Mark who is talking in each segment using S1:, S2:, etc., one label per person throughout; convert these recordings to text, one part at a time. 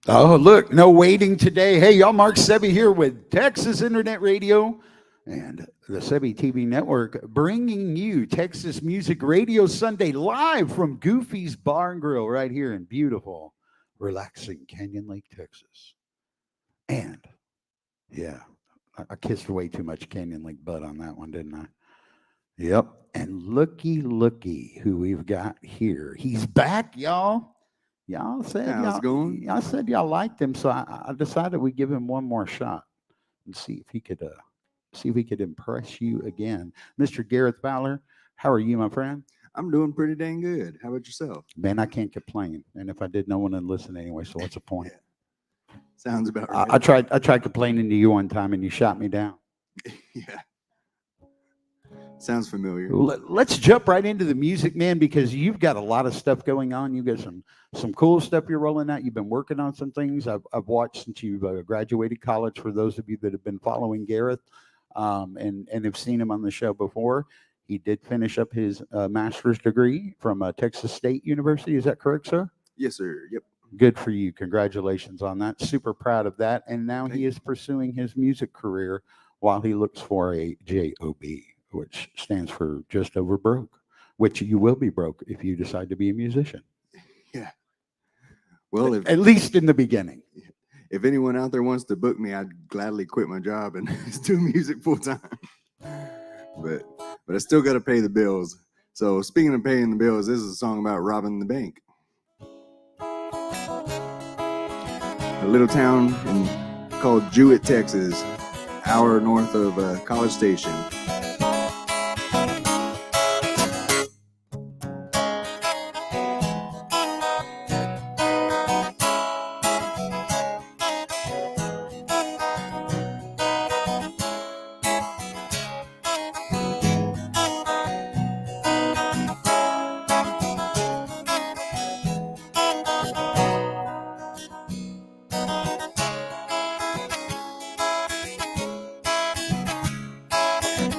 S1: Oh, look, no waiting today. Hey, y'all, Mark Sebby here with Texas Internet Radio and the Sebby TV Network, bringing you Texas Music Radio Sunday live from Goofy's Bar and Grill right here in beautiful, relaxing Canyon Lake, Texas. And, yeah, I kissed way too much Canyon Lake butt on that one, didn't I? Yep. And looky who we've got here. He's back, y'all.
S2: How's it going?
S1: Y'all said y'all liked him, so I decided we'd give him one more shot and see if he could impress you again. Mr. Gareth Fowler, how are you, my friend?
S2: I'm doing pretty dang good. How about yourself?
S1: Man, I can't complain. And if I did, no one would listen anyway. So what's the point?
S2: Yeah. Sounds about right.
S1: I tried complaining to you one time, and you shot me down.
S2: Yeah. Sounds familiar.
S1: Let's jump right into the music, man, because you've got a lot of stuff going on. You've got some cool stuff you're rolling out. You've been working on some things I've watched since you've graduated college. For those of you that have been following Gareth and have seen him on the show before, he did finish up his master's degree from Texas State University. Is that correct, sir?
S2: Yes, sir. Yep.
S1: Good for you. Congratulations on that. Super proud of that. And now he is pursuing his music career while he looks for a JOB, which stands for just over broke, which you will be broke if you decide to be a musician.
S2: Yeah. Well,
S1: at least in the beginning.
S2: If anyone out there wants to book me, I'd gladly quit my job and do music full time. But I still got to pay the bills. So speaking of paying the bills, this is a song about robbing the bank. A little town called Jewett, Texas, hour north of College Station.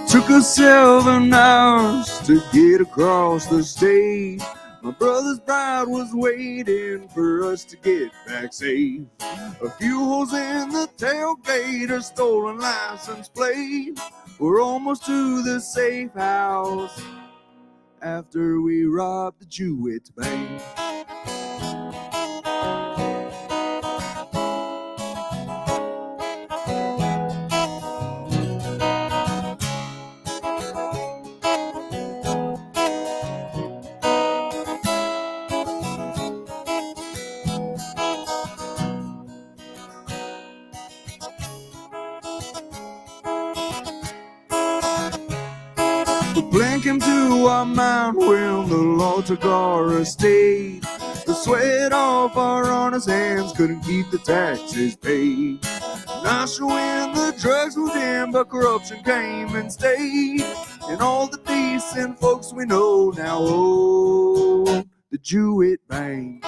S2: Took us 7 hours to get across the state. My brother's bride was waiting for us to get back safe. A few holes in the tailgate, a stolen license plate. We're almost to the safe house after we robbed the Jewett Bank. The plan came to our mind when the law took our estate. The sweat off our honest hands couldn't keep the taxes paid. Not sure when the drugs moved in, but corruption came and stayed. And all the decent folks we know now own the Jewett Bank.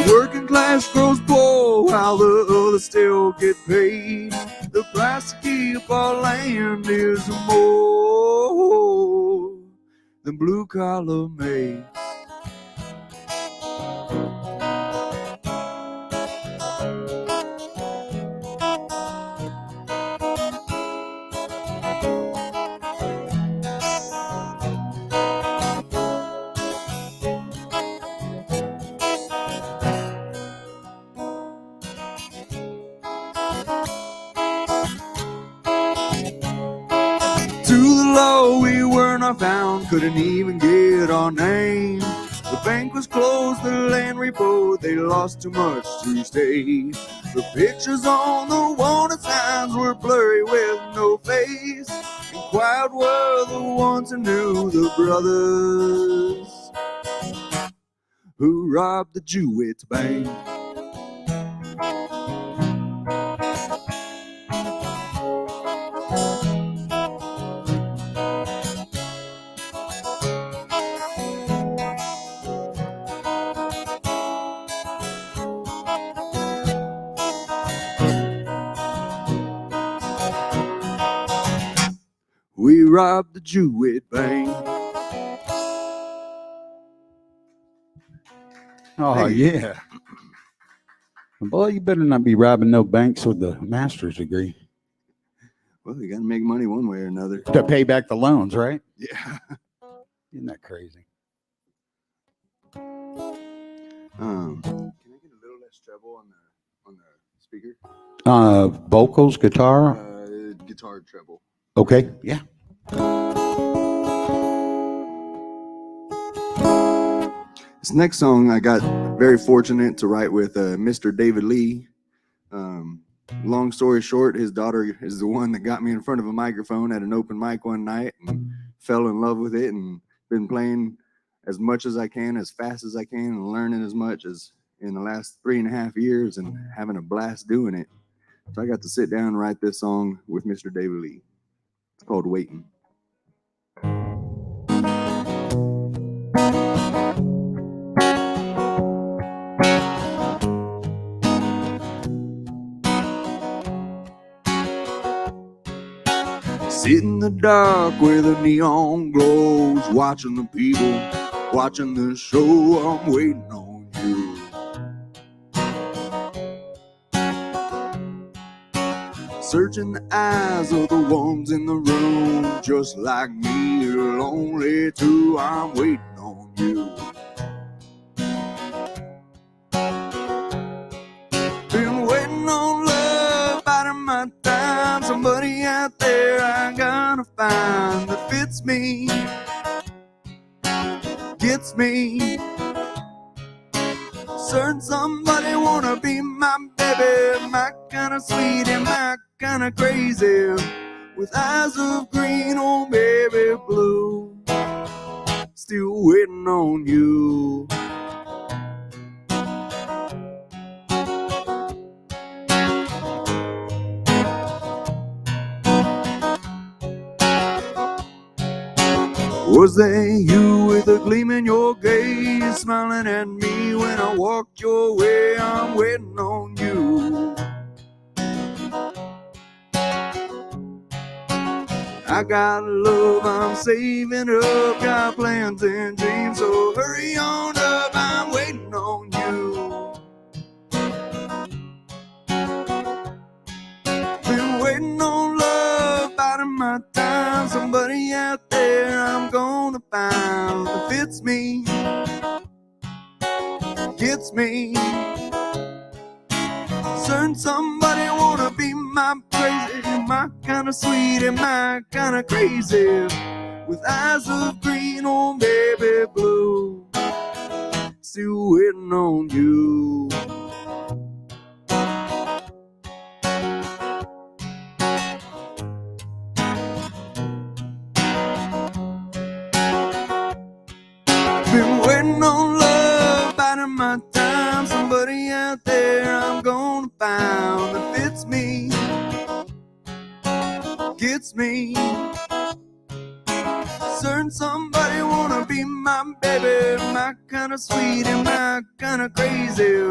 S2: Working class grows poor while the others still get paid. The price to keep our land is more than blue collar makes. To the law we were not found, couldn't even get our name. The bank was closed, the land repo, they lost too much to stay. The pictures on the wanted signs were blurry with no face. And quiet were the ones who knew the brothers who robbed the Jewett Bank. we robbed the Jewett Bank.
S1: Oh,
S2: Hey.
S1: yeah. Boy, you better not be robbing no banks with a master's degree
S2: Well, you got to make money one way or another.
S1: to pay back the loans, right?
S2: Yeah.
S1: Isn't that crazy?
S2: Can I get a little less treble on the speaker?
S1: Vocals, guitar.
S2: Guitar treble.
S1: Okay, yeah.
S2: This next song I got very fortunate to write with Mr. David Lee. Long story short, his daughter is the one that got me in front of a microphone at an open mic one night and fell in love with it, and been playing as much as I can, as fast as I can, and learning as much as in the last 3.5 years, and having a blast doing it. So I got to sit down and write this song with Mr. David Lee. It's called Waiting. Sit in the dark where the neon glows, watching the people, watching the show. I'm waiting on you. Searching the eyes of the ones in the room, just like me, you're lonely too. I'm waiting on you. Been waiting on love, biding my time. Somebody out there I gotta find that fits me, gets me. Certain somebody wanna be my baby, my kind of sweet and my kind of crazy, with eyes of green, oh baby blue. Still waiting on you. Was that you with a gleam in your gaze, smiling at me when I walked your way? I'm waiting on you. I got love I'm saving up, got plans and dreams, so hurry on up, I'm waiting on you. Been waiting on love, biding my time. Somebody out there I'm gonna find that fits me, gets me. Certain somebody wanna be my crazy, my kind of sweet and my kind of crazy, with eyes of green, oh baby blue. Still waiting on you. Been waiting on love, biding my time. Somebody out there I'm gonna find that fits me, gets me. Certain somebody wanna be my baby, my kind of sweet and my kind of crazy,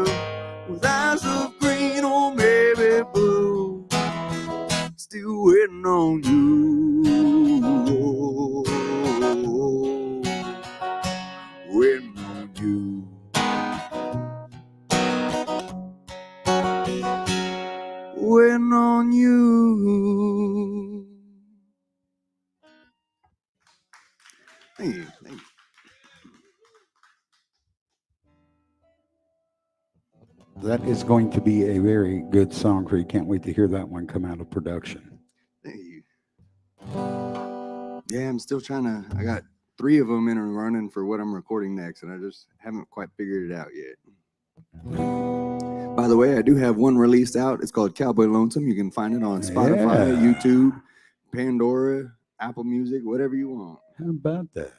S2: with eyes of green, oh baby blue. Still waiting on you. Waiting on you. Waiting on you. Thank you. Thank you.
S1: That is going to be a very good song for you. Can't wait to hear that one come out of production.
S2: Thank you. Yeah, I'm still trying to. I got 3 of them in and running for what I'm recording next, and I just haven't quite figured it out yet. By the way, I do have one released out. It's called Cowboy Lonesome. You can find it on Spotify,
S1: Yeah.
S2: YouTube, Pandora, Apple Music, whatever you want.
S1: How about that?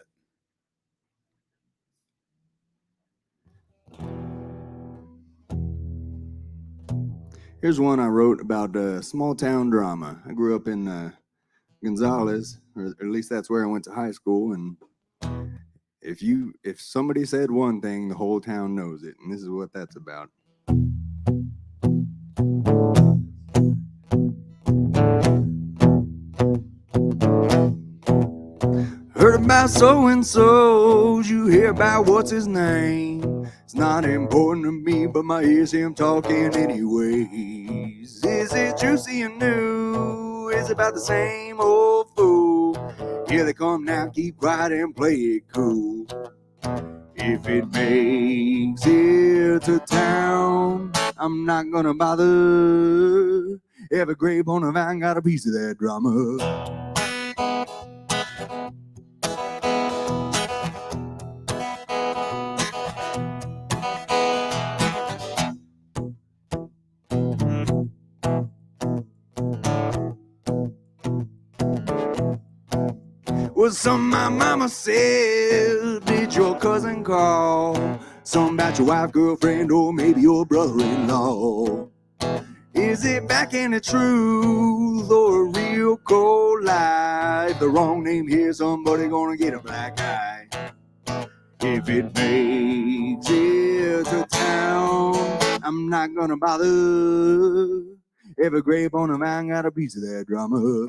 S2: Here's one I wrote about small town drama. I grew up in Gonzales, or at least that's where I went to high school. And if somebody said one thing, the whole town knows it. And this is what that's about. about so-and-so, you hear about what's his name. It's not important to me, but my ears hear him talking anyways. Is it juicy and new? Is it about the same old fool? Here they come now, keep quiet and play it cool. If it makes it to town, I'm not gonna bother. Every grape on a vine got a piece of that drama. Well, some my mama said, did your cousin call? Some about your wife, girlfriend, or maybe your brother-in-law. Is it back in the truth or a real cold lie? If the wrong name here, somebody gonna get a black eye. If it makes it to town, I'm not gonna bother. Every grape on a vine got a piece of that drama.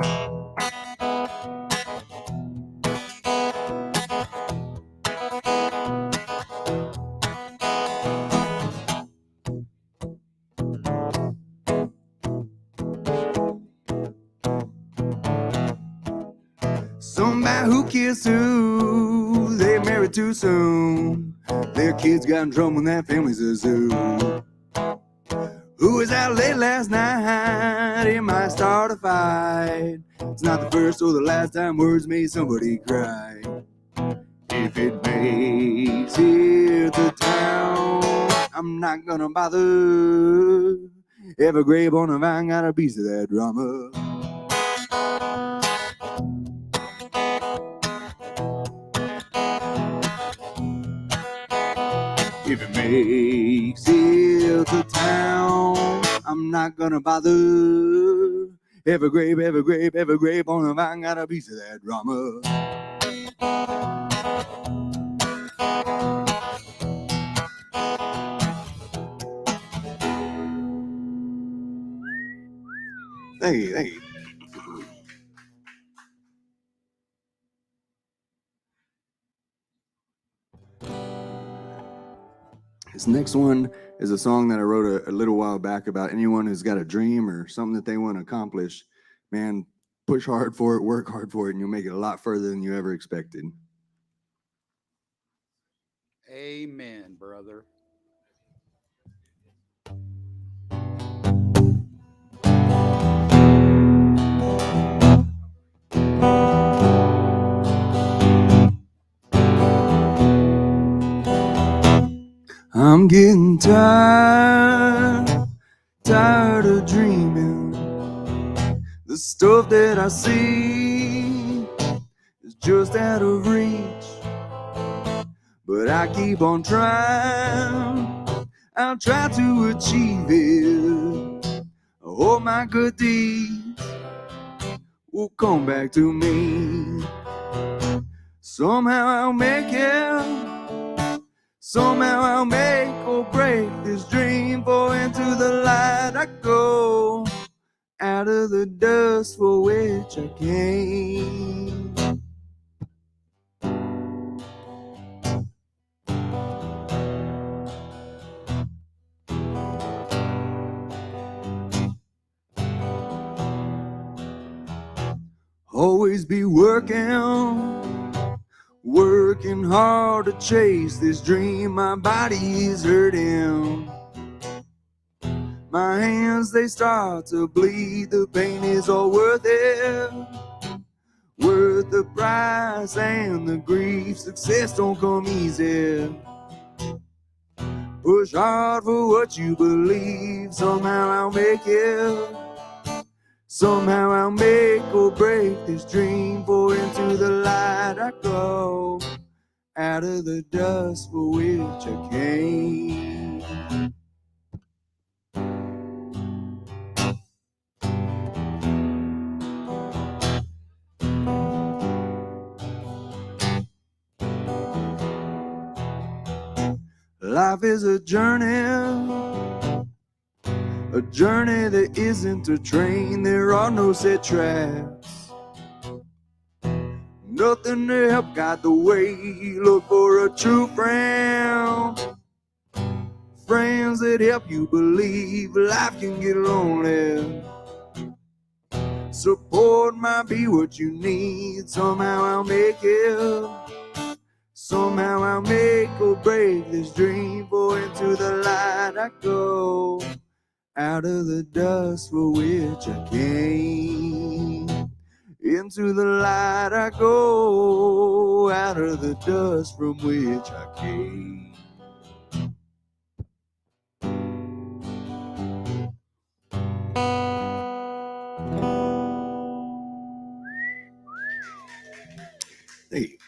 S2: Somebody who kissed who, they married too soon. Their kids got in trouble and that family's a zoo. Who was out late last night? It might start a fight. It's not the first or the last time words made somebody cry. If it makes it to town, I'm not gonna bother. Every grape on a vine got a piece of that drama. If it makes it to town, I'm not gonna bother. Every grape on a vine got a piece of that drama. Thank you, thank you. This next one is a song that I wrote a little while back about anyone who's got a dream or something that they want to accomplish. Man, push hard for it, work hard for it, and you'll make it a lot further than you ever expected.
S1: Amen, brother.
S2: I'm getting tired of dreaming. The stuff that I see is just out of reach, but I keep on trying. I'll try to achieve it. All my good deeds will come back to me. Somehow I'll make it. Somehow I'll make or break this dream, for into the light I go, out of the dust for which I came. Always be working hard to chase this dream. My body is hurting, my hands they start to bleed. The pain is all worth it, worth the price and the grief. Success don't come easy. Push hard for what you believe. Somehow I'll make it. Somehow I'll make or break this dream, for into the light I go, out of the dust for which I came. Life is a journey that isn't a train. There are no set tracks. Nothing to help guide the way. Look for a true friend. Friends that help you believe life can get lonely. Support might be what you need. Somehow I'll make it. Somehow I'll make or break this dream. For into the light I go, out of the dust for which I came. Into the light I go, out of the dust from which I came. Hey.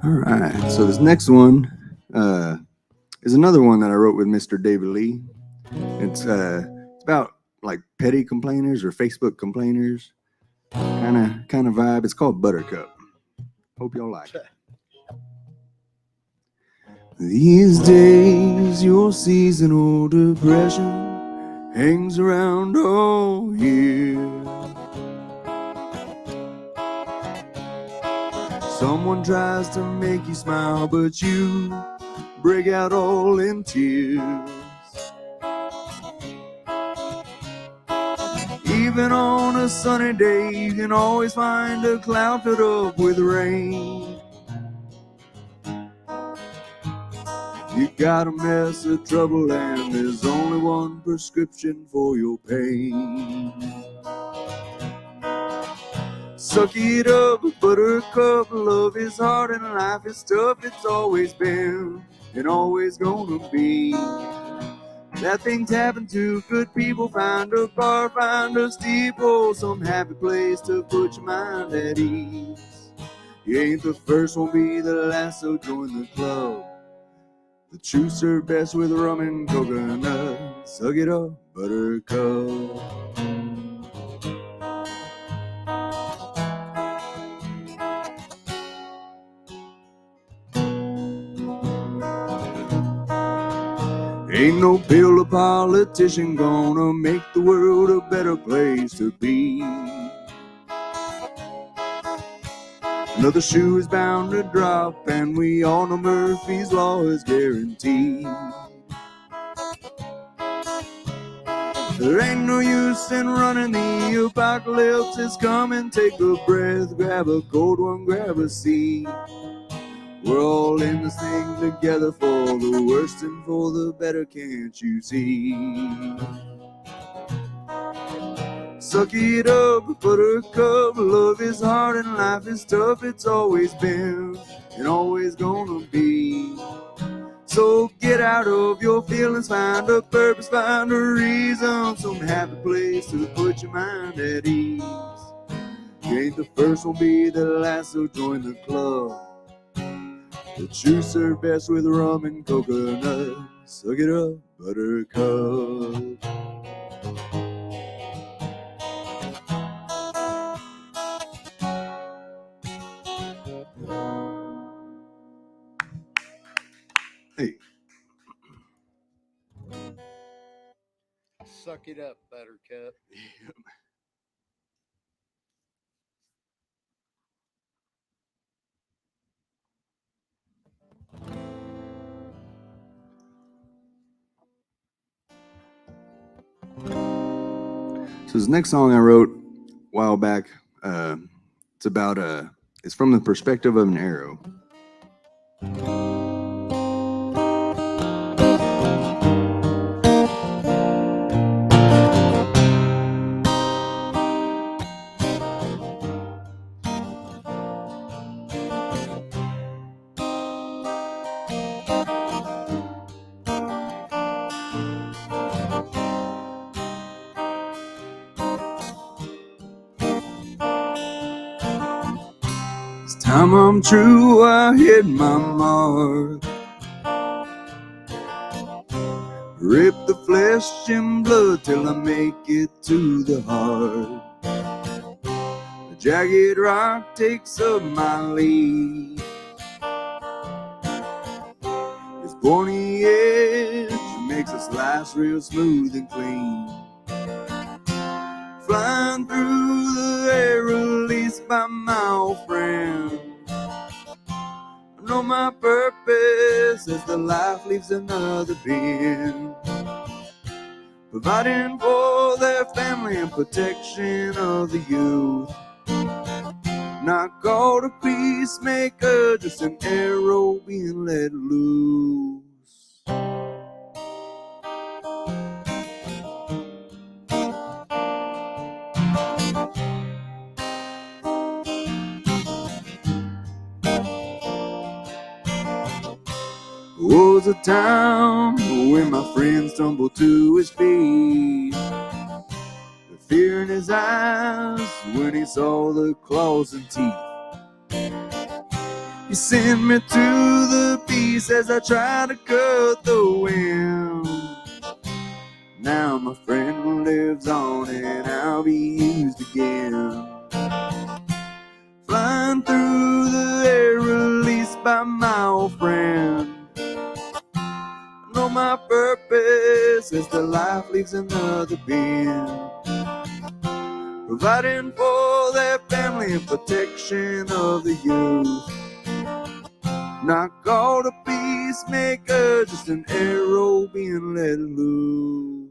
S2: All right, so this next one is another one that I wrote with Mr. David Lee. It's about like petty complainers or Facebook complainers, kind of vibe. It's called Buttercup. Hope y'all like it. These days, your seasonal depression hangs around all year. Someone tries to make you smile, but you break out all in tears. Even on a sunny day, you can always find a cloud filled up with rain. You got a mess of trouble and there's only one prescription for your pain. Suck it up, buttercup, love is hard and life is tough. It's always been and always gonna be. That things happen to good people. Find a bar, find a steeple, some happy place to put your mind at ease. You ain't the first, won't be the last, so join the club. The truth served best with rum and coconut. Suck it up, buttercup. Ain't no pill or politician gonna make the world a better place to be. Another shoe is bound to drop, and we all know Murphy's Law is guaranteed. There ain't no use in running, the apocalypse is coming. Take a breath, grab a cold one, grab a seat. We're all in this thing together, for the worst and for the better, can't you see? Suck it up, buttercup, love is hard and life is tough. It's always been and always gonna be. So get out of your feelings, find a purpose, find a reason, some happy place to put your mind at ease. You ain't the first, won't be the last, so join the club. The truth served best with rum and coconut. Suck it up, buttercup. Hey.
S1: Suck it up, buttercup.
S2: So this next song I wrote a while back, it's about it's from the perspective of an arrow. This time I'm true, I hit my mark. Rip the flesh and blood till I make it to the heart. The jagged rock takes up my lead. Its pointy edge makes us life real smooth and clean. Flying through the air, released by my old friend. I know my purpose as the life leaves another bend. Providing for their family and protection of the youth. Not called a peacemaker, just an arrow being let loose. Was a time when my friend stumbled to his feet. The fear in his eyes when he saw the claws and teeth. He sent me to the beast as I tried to cut the wind. Now my friend lives on and I'll be used again. Flying through the air, released by my old friend. I know my purpose as the life leaves another bend. Providing for their family and protection of the youth. Not called a peacemaker, just an arrow being let loose.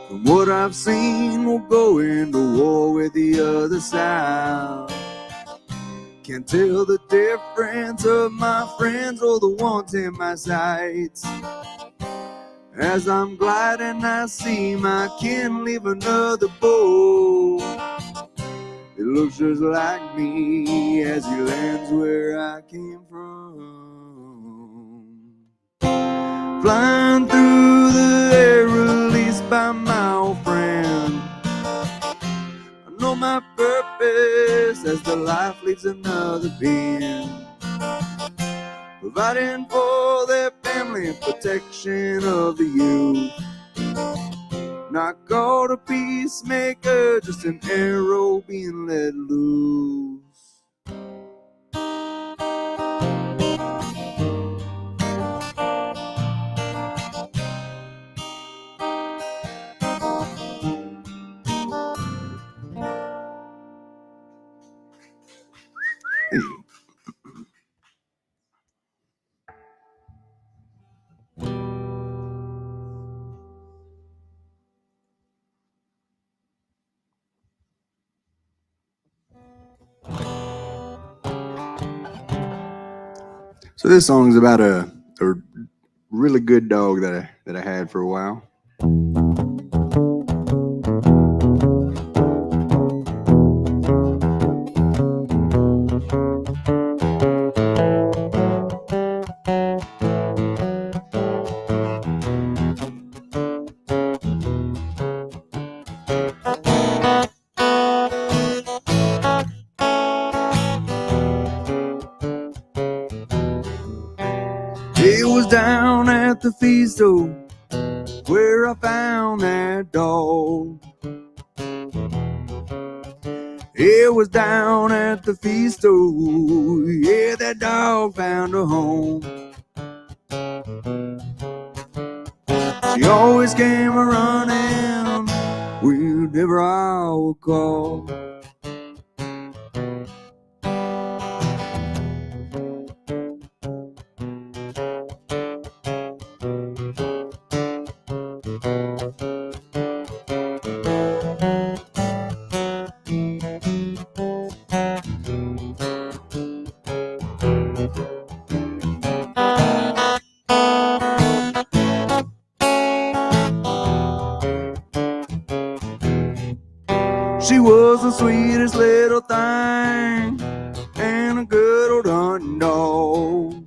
S2: From what I've seen, we'll go into war with the other side. Can't tell the difference of my friends or the ones in my sights. As I'm gliding, I see my kin leave another bow. It looks just like me as he lands where I came from. Flying through the air, released by my old friend. I know my purpose as the life leaves another bend. Providing for their family and protection of the youth. Not called a peacemaker, just an arrow being let loose. So this song's about a really good dog that I had for a while. It was down at the feast, oh, where I found that dog. It was down at the feast, oh, yeah, that dog found a home. She always came a-running whenever I would call. She was the sweetest little thing and a good old hunting dog.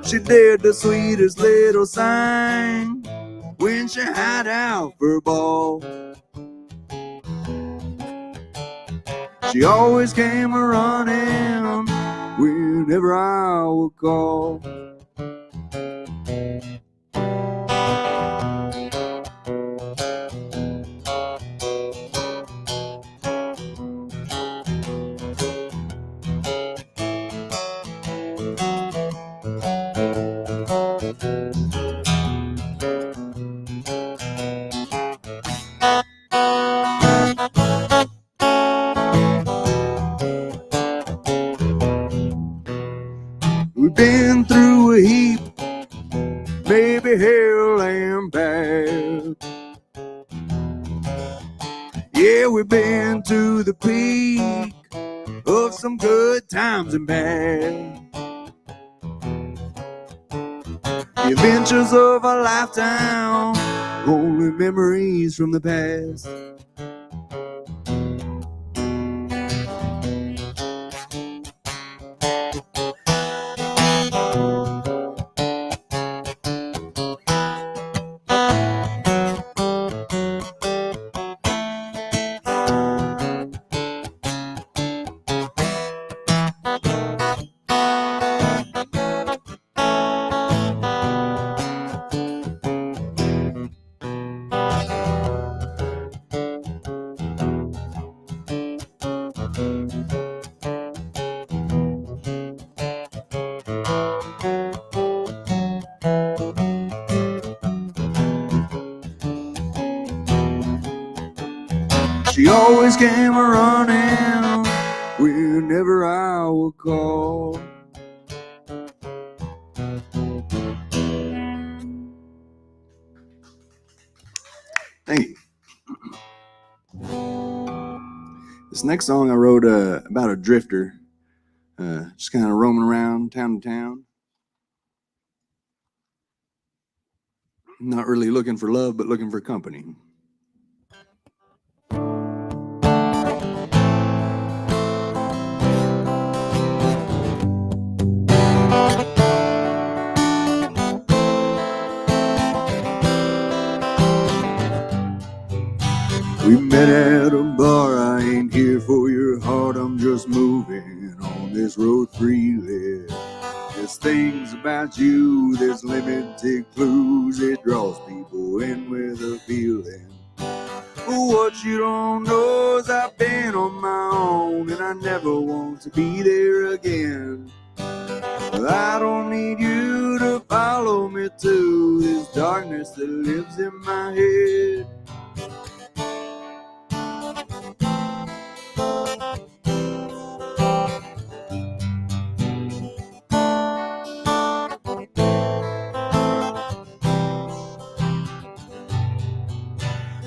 S2: She did the sweetest little thing when she had out for a ball. She always came a-running whenever I would call. We've been through a heap, maybe hell and back. Yeah, we've been to the peak of some good times and bad. The adventures of a lifetime, only memories from the past. She always came running whenever I would call. Thank you. This next song I wrote about a drifter, just kind of roaming around town to town. Not really looking for love, but looking for company. We met at a bar, I ain't here for your heart, I'm just moving on this road freely. There's things about you, there's limited clues, it draws people in with a feeling. But what you don't know is I've been on my own, and I never want to be there again. I don't need you to follow me to this darkness that lives in my head.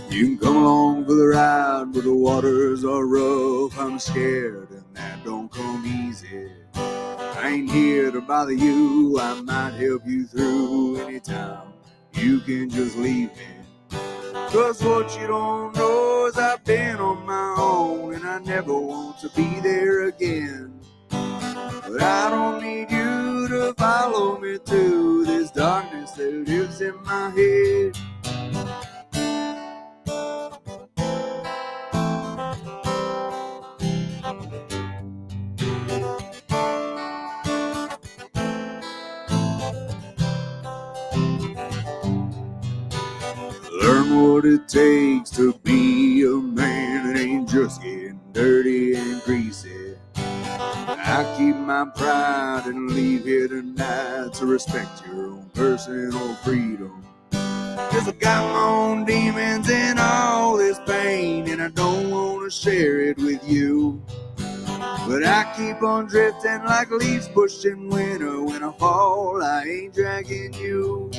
S2: You can come along for the ride, but the waters are rough. I'm scared, and that don't come easy. I ain't here to bother you, I might help you through anytime. You can just leave me. Cause what you don't know is I've been on my own, and I never want to be there again. But I don't need you to follow me to this darkness that lives in my head. Learn what it takes to be a man that ain't just getting dirty and greasy. I keep my pride and leave here tonight to respect your own personal freedom. Cause I got my own demons and all this pain, and I don't want to share it with you. But I keep on drifting like leaves pushed in winter. When I fall, I ain't dragging you.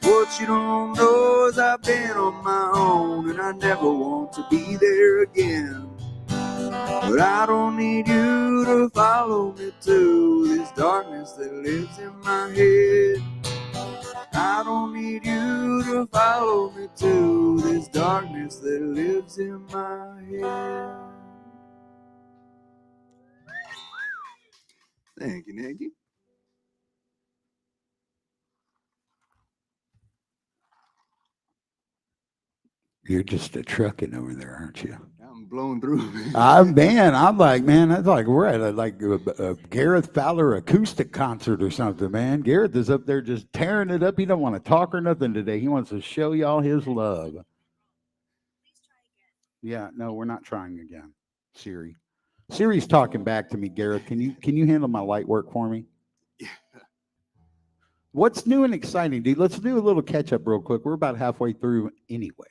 S2: What you don't know is I've been on my own, and I never want to be there again. But I don't need you to follow me to this darkness that lives in my head. I don't need you to follow me to this darkness that lives in my head. Thank you, Nicky.
S1: You're just a trucking over there, aren't you?
S2: I'm blown through.
S1: I'm like, man, that's like we're at a Gareth Fowler acoustic concert or something, man. Gareth is up there just tearing it up. He don't want to talk or nothing today. He wants to show y'all his love. Yeah, no, we're not trying again. Siri's talking back to me, Gareth. Can you handle my light work for me? What's new and exciting, dude? Let's do a little catch up real quick. We're about halfway through anyway.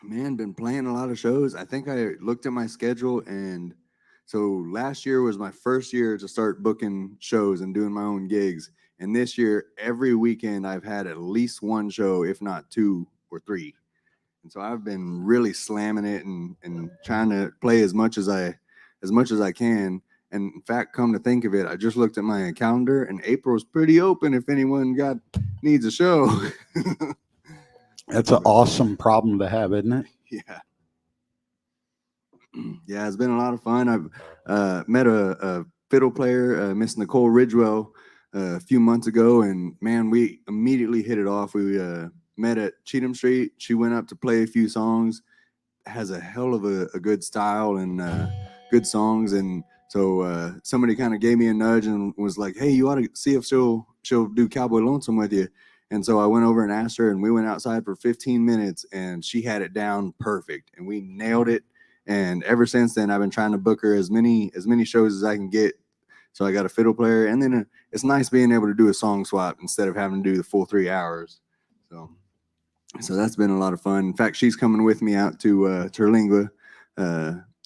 S2: Man, been playing a lot of shows. I think I looked at my schedule, and so last year was my first year to start booking shows and doing my own gigs. And this year, every weekend I've had at least one show, if not two or three. And so I've been really slamming it and trying to play as much as I can. And in fact, come to think of it, I just looked at my calendar, and April's pretty open if anyone needs a show.
S1: That's an awesome problem to have, isn't it?
S2: Yeah. Yeah, it's been a lot of fun. I've met a fiddle player, Miss Nicole Ridgewell, a few months ago, and man, we immediately hit it off. We met at Cheatham Street. She went up to play a few songs, has a hell of a good style and good songs. And so somebody kind of gave me a nudge and was like, hey, you ought to see if she'll do Cowboy Lonesome with you. And so I went over and asked her, and we went outside for 15 minutes, and she had it down perfect, and we nailed it. And ever since then, I've been trying to book her as many shows as I can get. So I got a fiddle player, and then it's nice being able to do a song swap instead of having to do the full 3 hours. So that's been a lot of fun. In fact, she's coming with me out to Terlingua.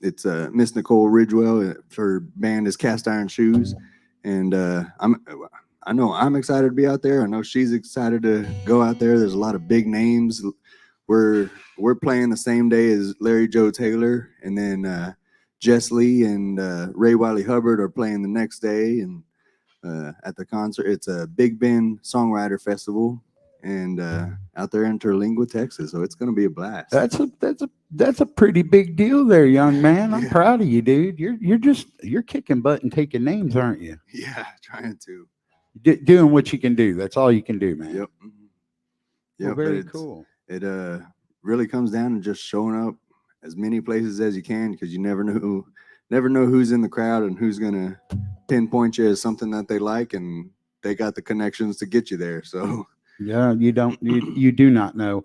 S2: It's Miss Nicole Ridgewell. Her band is Cast Iron Shoes, and I know I'm excited to be out there. I know she's excited to go out there. There's a lot of big names. We're playing the same day as Larry Joe Taylor, and then Jess Lee and Ray Wiley Hubbard are playing the next day. And at the concert, it's a Big Bend Songwriter Festival, and out there in Terlingua, Texas. So it's going to be a blast.
S1: That's a pretty big deal there, young man. I'm proud of you, dude. You're kicking butt and taking names, aren't you?
S2: Yeah, trying to.
S1: Doing what you can do. That's all you can do, man.
S2: Yep.
S1: Well, very cool.
S2: It really comes down to just showing up as many places as you can, because you never know who's in the crowd and who's gonna pinpoint you as something that they like, and they got the connections to get you there. So
S1: yeah, you do not know.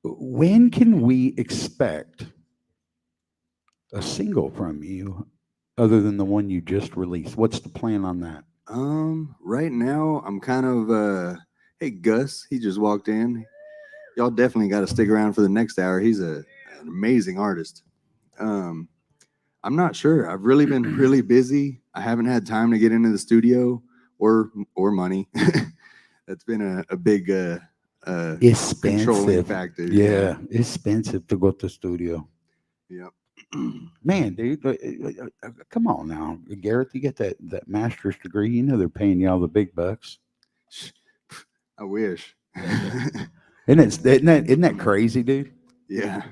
S1: When can we expect a single from you other than the one you just released? What's the plan on that?
S2: Right now I'm kind of hey, Gus, he just walked in. Y'all definitely got to stick around for the next hour. He's an amazing artist. I'm not sure. I've really been really busy. I haven't had time to get into the studio or money. That's been a big controlling factor.
S1: Yeah, expensive to go to the studio.
S2: Yep.
S1: Man, dude, come on now, Gareth. You get that master's degree. You know they're paying you all the big bucks.
S2: I wish.
S1: Isn't that crazy, dude?
S2: Yeah.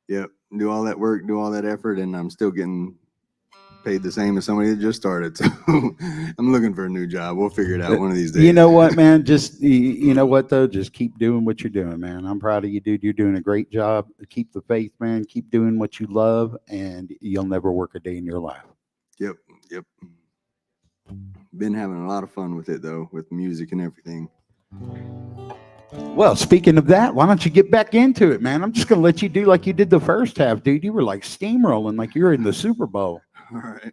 S2: Yep. Do all that work, do all that effort, and I'm still getting paid the same as somebody that just started. So I'm looking for a new job. We'll figure it out one of these days.
S1: You know what, man? Just you know what though? Just keep doing what you're doing, man. I'm proud of you, dude. You're doing a great job. Keep the faith, man. Keep doing what you love, and you'll never work a day in your life.
S2: Yep. Been having a lot of fun with it though, with music and everything.
S1: Well, speaking of that, why don't you get back into it, man? I'm just going to let you do like you did the first half, dude. You were like steamrolling, like you were in the Super Bowl.
S2: All right.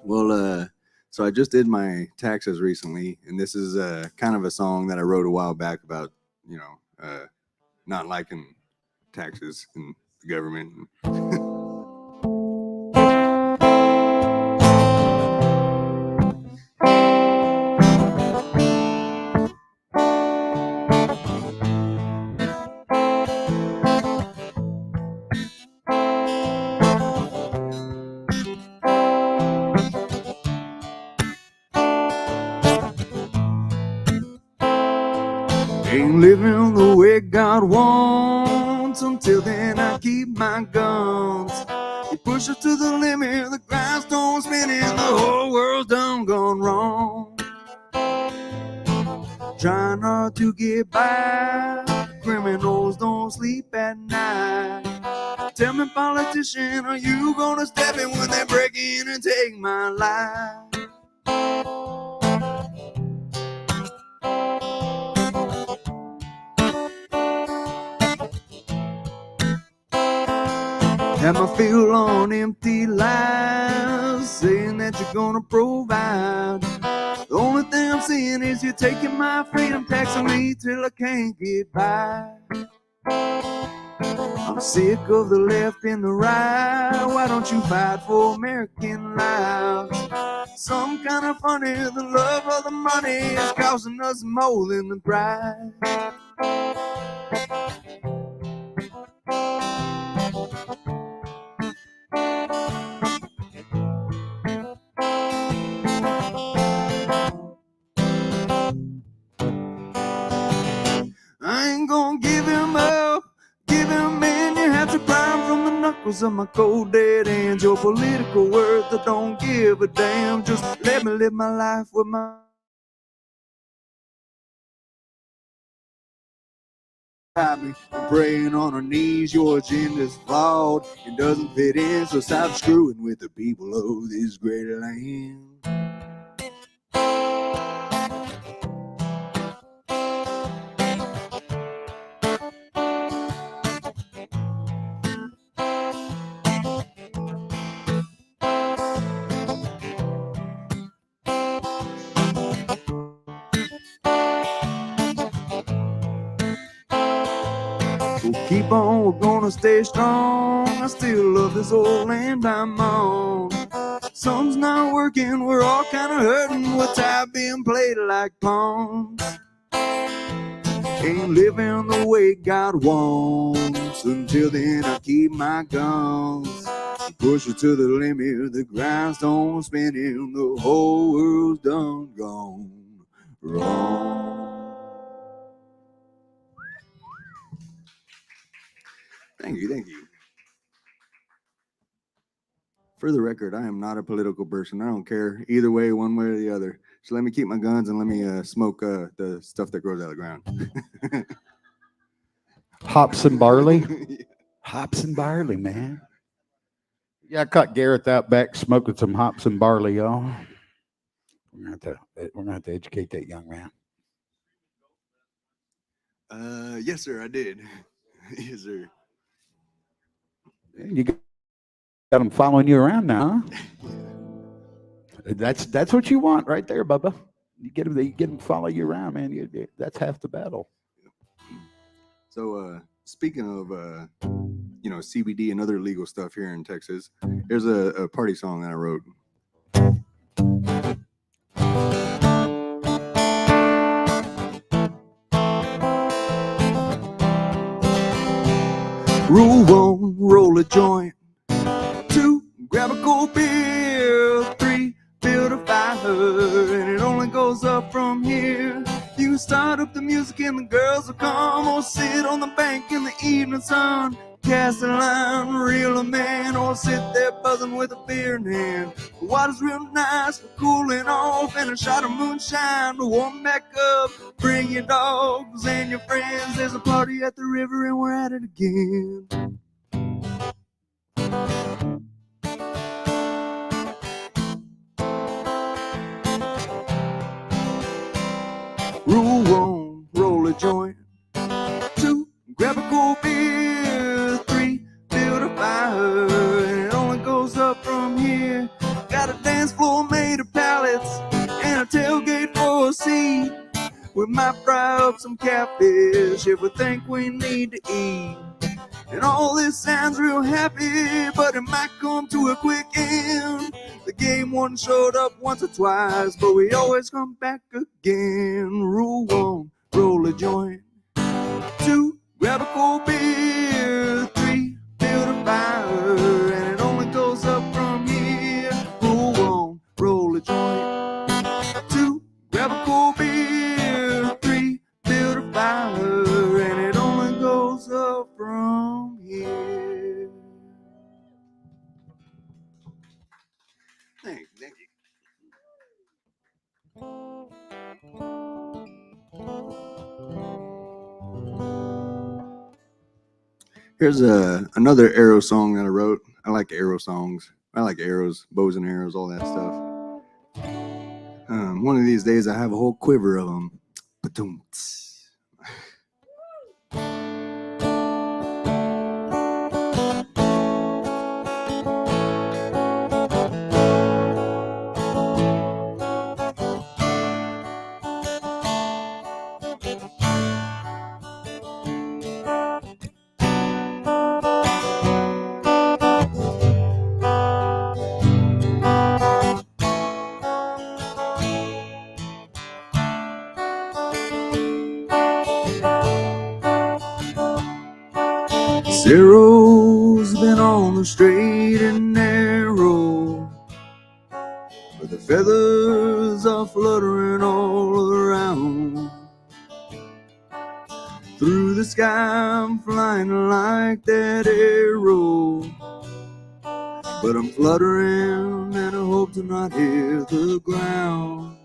S2: Well, so I just did my taxes recently, and this is kind of a song that I wrote a while back about, not liking taxes and the government. Ain't living the way God wants. Until then I keep my guns. You push it to the limit, the grindstone's spinning, the whole world's done gone wrong. Trying not to get by, criminals don't sleep at night. Tell me, politician, are you gonna step in when they break in and take my life? Am I feel on empty lies, saying that that you're gonna provide. The only thing I'm seeing is you taking my freedom, taxing me till I can't get by. I'm sick of the left and the right. Why don't you fight for American lives? Some kind of funny, the love of the money is costing us more than the price. I ain't gonna give him up, give him in. You have to climb from the knuckles of my cold dead hands. Your political words, I don't give a damn. Just let me live my life with my I'm praying on our knees. Your agenda's flawed and doesn't fit in, so stop screwing with the people of this great land. We'll keep on, we're gonna stay strong. I still love this old land I'm on. Something's not working, we're all kind of hurting. We're tired being played like pawns. Ain't living the way God wants. Until then I keep my guns. Push it to the limit, the grindstone spinning. The whole world's done gone wrong. Thank you, thank you. For the record, I am not a political person. I don't care either way, one way or the other. So let me keep my guns and let me smoke the stuff that grows out of the ground.
S1: Hops and barley. Hops and barley, man. Yeah, I caught Gareth out back smoking some hops and barley, y'all. We're gonna have to educate that young man.
S2: Yes, sir, I did. Yes, sir.
S1: You got him following you around now, huh? That's what you want right there, Bubba. You get him follow you around, man. That's half the battle.
S2: So speaking of CBD and other legal stuff here in Texas, there's a party song that I wrote. Rule 1, roll a joint. 2, grab a cold beer. 3, build a fire, and it only goes up from here. You start up the music and the girls will come, or sit on the bank in the evening sun, cast a line, reel a man, or sit there buzzing with a beer in hand. The water's real nice for cooling off, and a shot of moonshine to warm back up. Bring your dogs and your friends, there's a party at the river and we're at it again. Rule 1, roll a joint. 2, grab a cold beer. 3, build a fire, and it only goes up from here. Got a dance floor made of pallets and a tailgate for a seat. We might fry up some catfish if we think we need to eat. And all this sounds real happy, but it might come to a quick end. The game one showed up once or twice, but we always come back again. Rule 1, roll a joint. 2, grab a cold beer. 3, build a fire, and it only goes up from here. Rule 1, roll a joint. 2, grab a cold beer. 3, build a fire, and it only goes up from here. Thank you. Here's another arrow song that I wrote. I like arrow songs. I like arrows, bows and arrows, all that stuff. One of these days I have a whole quiver of them. Ba-doom-ts. Zero's been on the straight and narrow, but the feathers are fluttering all around. Through the sky I'm flying like that arrow, but I'm fluttering and I hope to not hit the ground.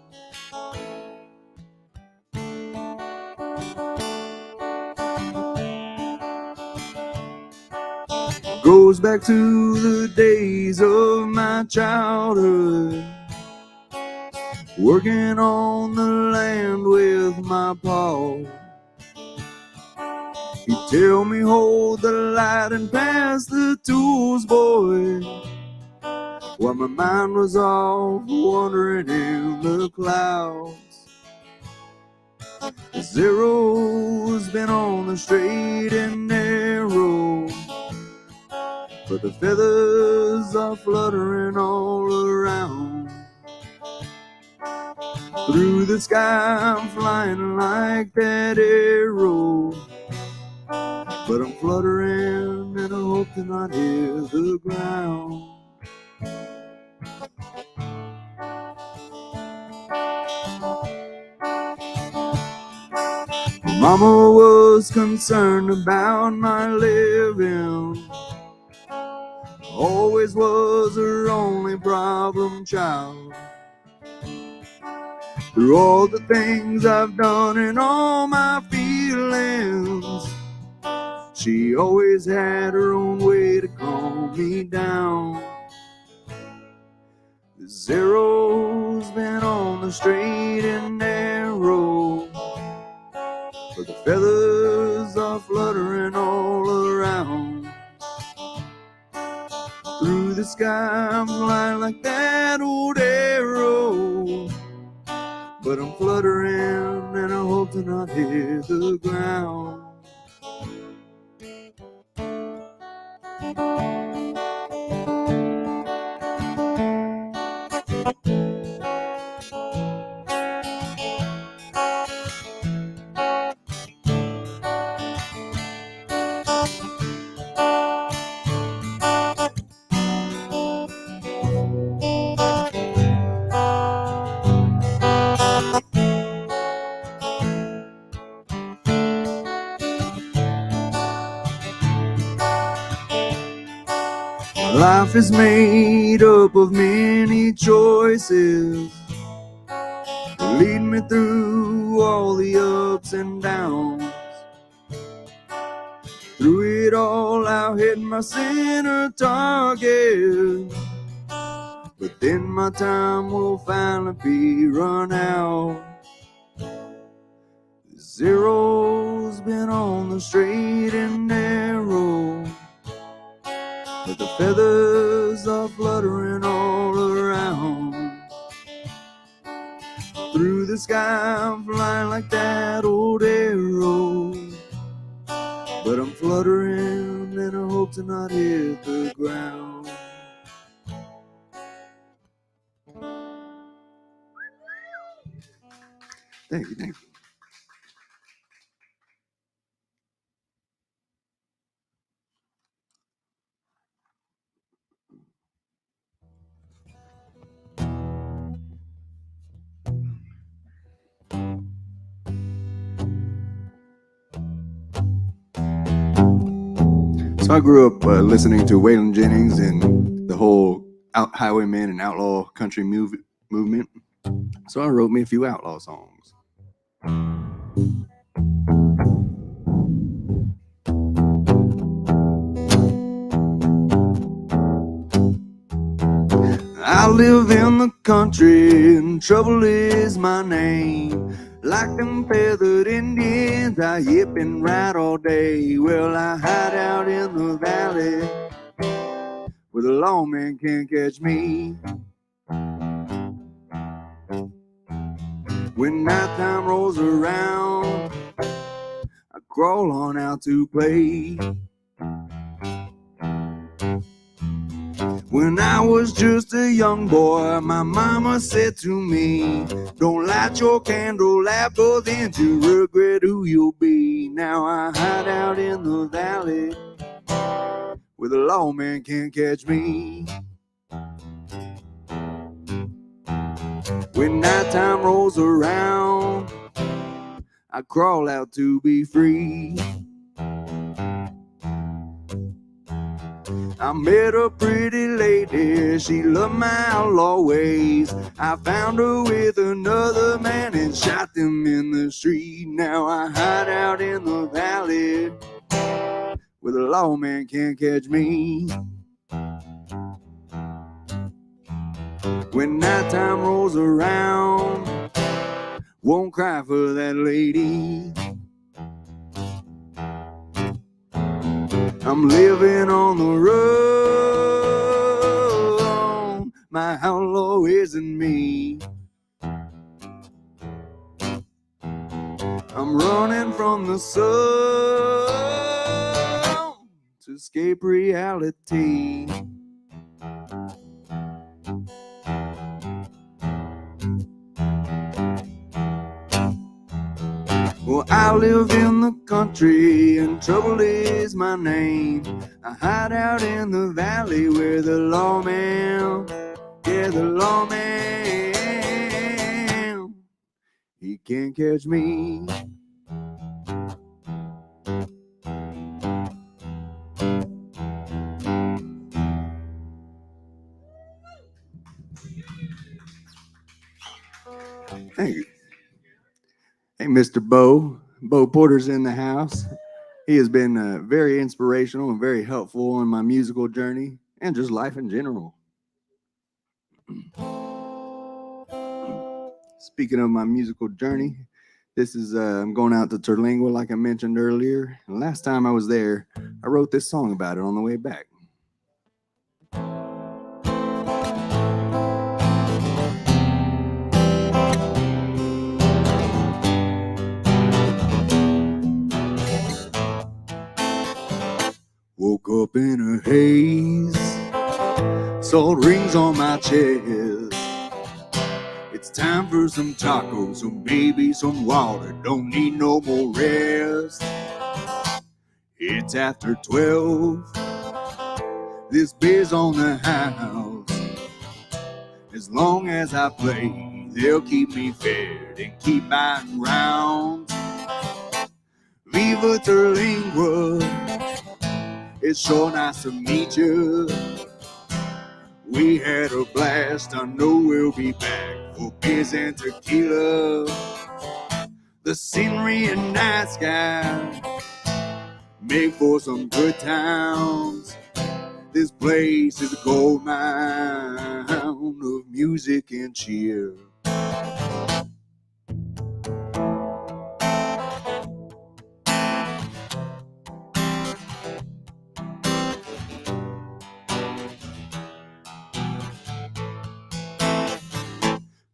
S2: Goes back to the days of my childhood, working on the land with my paw. He'd tell me hold the light and pass the tools, boy, while my mind was off wandering in the clouds. The zero's been on the straight and narrow, but the feathers are fluttering all around. Through the sky I'm flying like that arrow, but I'm fluttering and I hope to not hit the ground. Mama was concerned about my living, always was her only problem child. Through all the things I've done and all my feelings, she always had her own way to calm me down. The zero's been on the straight and narrow, but the feathers are fluttering all around. Through the sky I'm flying like that old arrow, but I'm fluttering and I hope to not hit the ground. Life is made up of many choices that lead me through all the ups and downs. Through it all I'll hit my center target, but then my time will finally be run out. The zero's been on the straight and narrow, but the feathers are fluttering all around. Through the sky I'm flying like that old arrow, but I'm fluttering and I hope to not hit the ground. Thank you, thank you. So I grew up listening to Waylon Jennings and the whole highwayman and outlaw country movement. So I wrote me a few outlaw songs. I live in the country and trouble is my name. Like them feathered Indians, I yip and ride all day. Well, I hide out in the valley where the lawman can't catch me. When nighttime rolls around, I crawl on out to play. When I was just a young boy, my mama said to me, don't light your candle after then to regret who you'll be. Now I hide out in the valley where the lawman can't catch me. When nighttime rolls around, I crawl out to be free. I met a pretty lady, she loved my outlaw ways. I found her with another man and shot them in the street. Now I hide out in the valley where the lawman can't catch me. When nighttime rolls around, won't cry for that lady. I'm living on the road, my outlaw isn't me. I'm running from the sun to escape reality. Well, I live in the country and trouble is my name. I hide out in the valley where the lawman, yeah, the lawman, he can't catch me. Thank you. Hey, Mr. Bo Porter's in the house. He has been very inspirational and very helpful on my musical journey and just life in general. Speaking of my musical journey, this is I'm going out to Terlingua like I mentioned earlier. And last time I was there, I wrote this song about it on the way back. Woke up in a haze, salt rings on my chest. It's time for some tacos, some baby, some water. Don't need no more rest. It's after 12. This beer's on the house. As long as I play, they'll keep me fed and keep buying rounds. Viva Terlingua. It's so nice to meet you. We had a blast. I know we'll be back for beers and tequila. The scenery and night sky make for some good times. This place is a gold mine of music and cheer.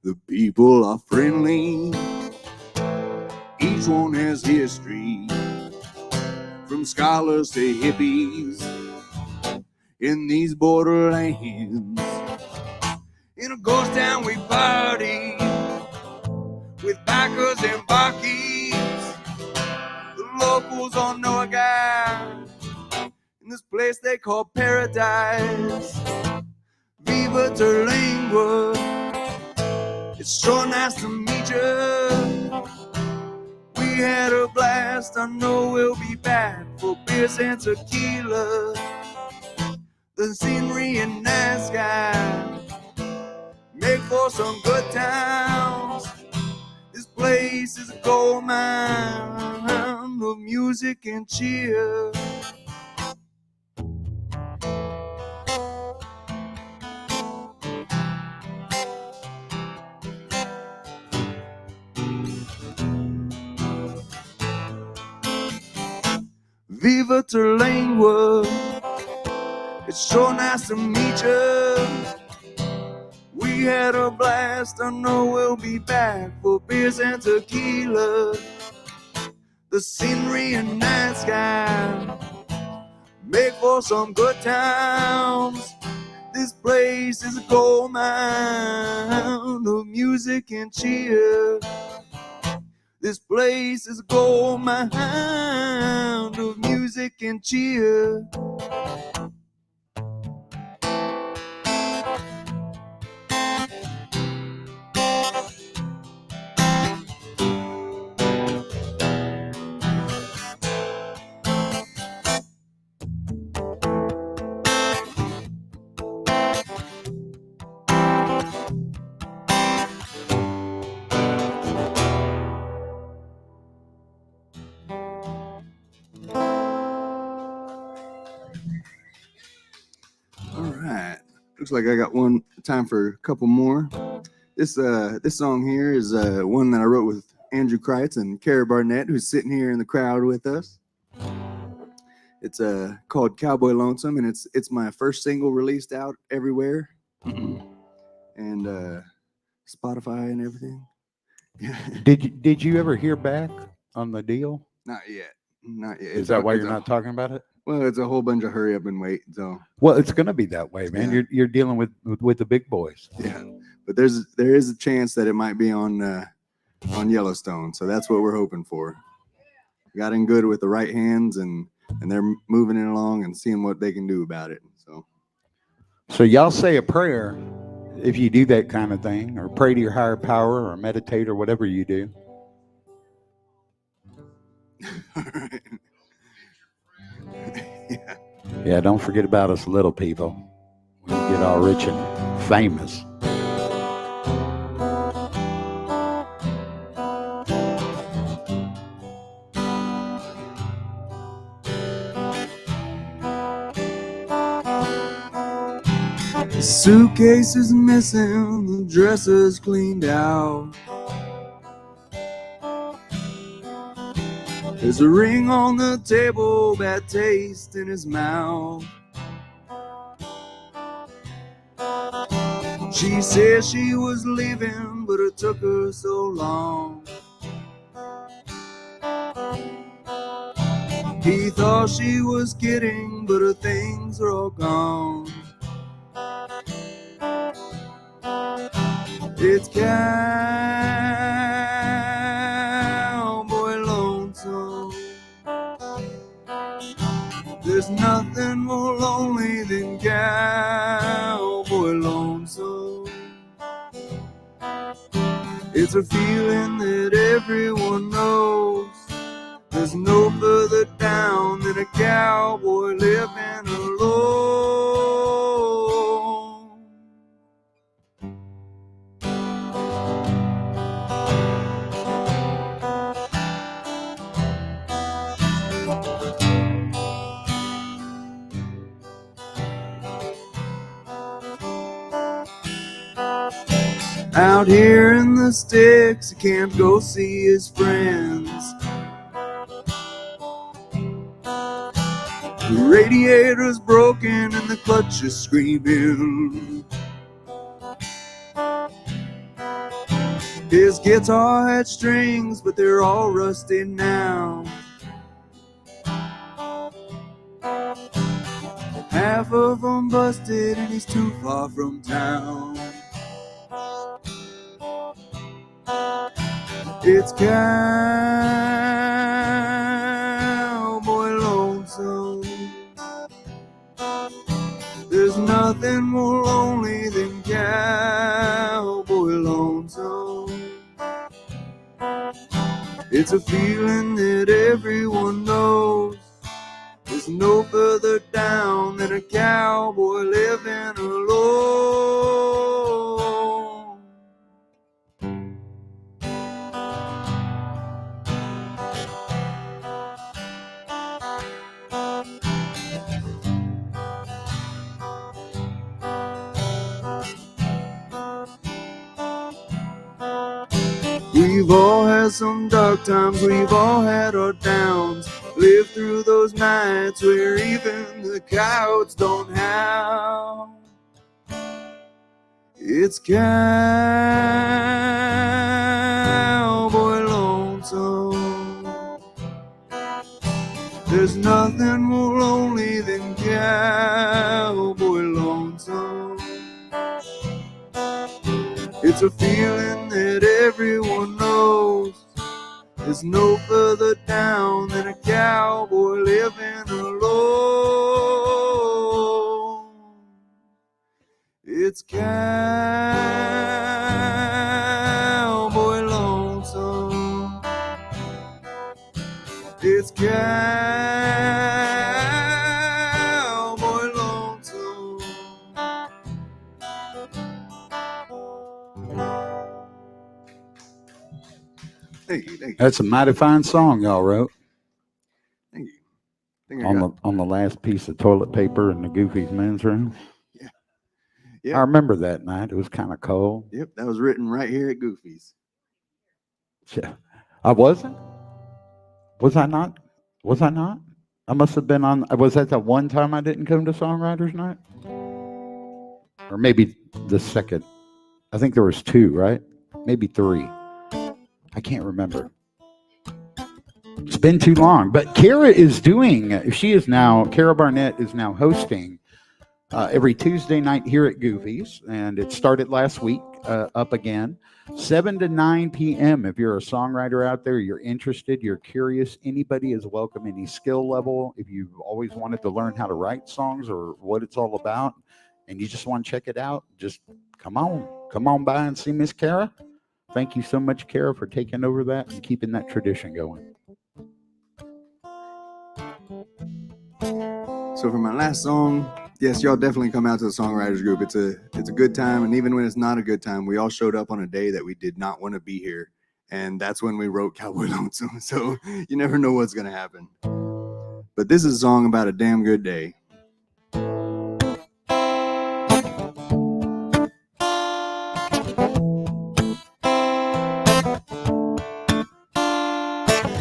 S2: The people are friendly, each one has history, from scholars to hippies in these borderlands. In a ghost town we party with bikers and barkeeps. The locals all know a guy in this place they call paradise. Viva Terlingua. It's so nice to meet you. We had a blast. I know we'll be back for beers and tequila. The scenery and night sky make for some good times. This place is a gold mine of music and cheer. Viva Terlingua. It's so nice to meet you. We had a blast. I know we'll be back for beers and tequila. The scenery and night sky make for some good times. This place is a gold mine of music and cheer. This place is a gold mine of music and cheer. All right, looks like I got one time for a couple more. This song here is one that I wrote with Andrew Kreitz and Kara Barnett, who's sitting here in the crowd with us. It's called Cowboy Lonesome, and it's my first single released out everywhere, and Spotify and everything.
S1: Did you ever hear back on the deal?
S2: Not yet.
S1: Is that why you're not talking about it?
S2: Well, it's a whole bunch of hurry up and wait. So
S1: well, it's going to be that way, man.
S2: Yeah.
S1: You're dealing with the big boys.
S2: Yeah, but there is a chance that it might be on Yellowstone. So that's what we're hoping for. Got in good with the right hands, and they're moving it along and seeing what they can do about it.
S1: So y'all say a prayer if you do that kind of thing, or pray to your higher power, or meditate, or whatever you do.
S2: All right. Yeah.
S1: Yeah, don't forget about us little people. We get all rich and famous.
S2: The suitcase is missing, the dresser's cleaned out. There's a ring on the table, bad taste in his mouth. She said she was leaving, but it took her so long. He thought she was kidding, but her things are all gone. It's cowboy lonesome. There's nothing more lonely than cowboy lonesome. It's a feeling that everyone knows. There's no further down than a cowboy living alone. Out here in the sticks, he can't go see his friends. The radiator's broken and the clutch is screaming. His guitar had strings, but they're all rusty now. Half of them busted and he's too far from town. It's cowboy lonesome. There's nothing more lonely than cowboy lonesome. It's a feeling that everyone knows. There's no further down than a cowboy living alone. We've all had some dark times, we've all had our downs. Lived through those nights where even the coyotes don't howl. It's cowboy lonesome. There's nothing more lonely than cowboy lonesome. It's a feeling that everyone knows. is no further down than a cowboy living alone. It's cowboy lonesome. It's cowboy lonesome. Thank you.
S1: That's a mighty fine song y'all wrote.
S2: Thank you.
S1: On the last piece of toilet paper in the Goofy's men's room.
S2: Yeah.
S1: I remember that night. It was kind of cold.
S2: Yep, that was written right here at Goofy's.
S1: Yeah. I wasn't? Was I not? Was I not? I must have been on. Was that the one time I didn't come to Songwriters Night? Or maybe the second. I think there was two, right? Maybe three. I can't remember. It's been too long. But Kara Barnett is now hosting every Tuesday night here at Goofy's. And it started last week, up again. 7 to 9 p.m. If you're a songwriter out there, you're interested, you're curious, anybody is welcome, any skill level. If you've always wanted to learn how to write songs or what it's all about, and you just want to check it out, just come on by and see Miss Kara. Thank you so much, Kara, for taking over that and keeping that tradition going.
S2: So for my last song, yes, y'all definitely come out to the songwriters group. It's a good time, and even when it's not a good time, we all showed up on a day that we did not want to be here, and that's when we wrote Cowboy Lonesome. So you never know what's gonna happen. But this is a song about a damn good day.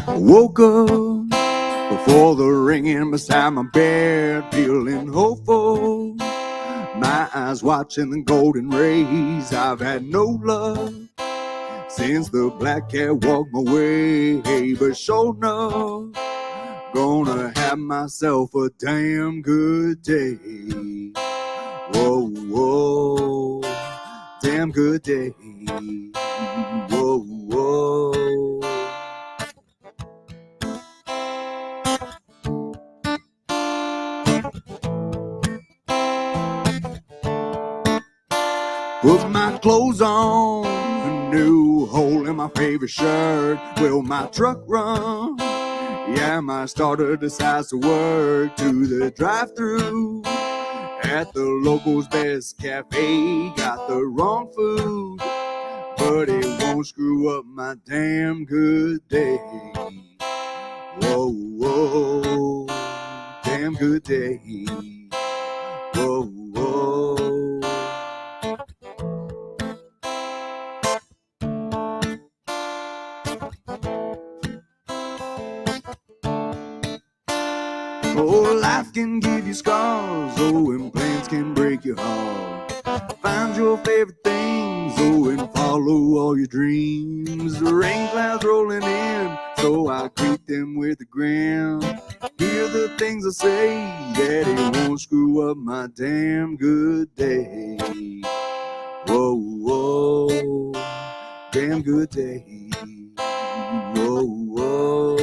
S2: I woke up before the ringing beside my bed, feeling hopeful. My eyes watching the golden rays. I've had no luck since the black cat walked my way. But sure enough, gonna have myself a damn good day. Whoa, whoa, damn good day. Whoa, whoa. Put my clothes on, a new hole in my favorite shirt. Will my truck run? Yeah, my starter decides to work. To the drive-thru at the local's best cafe. Got the wrong food, but it won't screw up my damn good day. Whoa, whoa, damn good day. Whoa, whoa. Oh, life can give you scars, oh, and plans can break your heart. Find your favorite things, oh, and follow all your dreams. The rain clouds rolling in, so I greet them with a grin. Hear the things I say, that it won't screw up my damn good day. Whoa, whoa, damn good day. Whoa, whoa.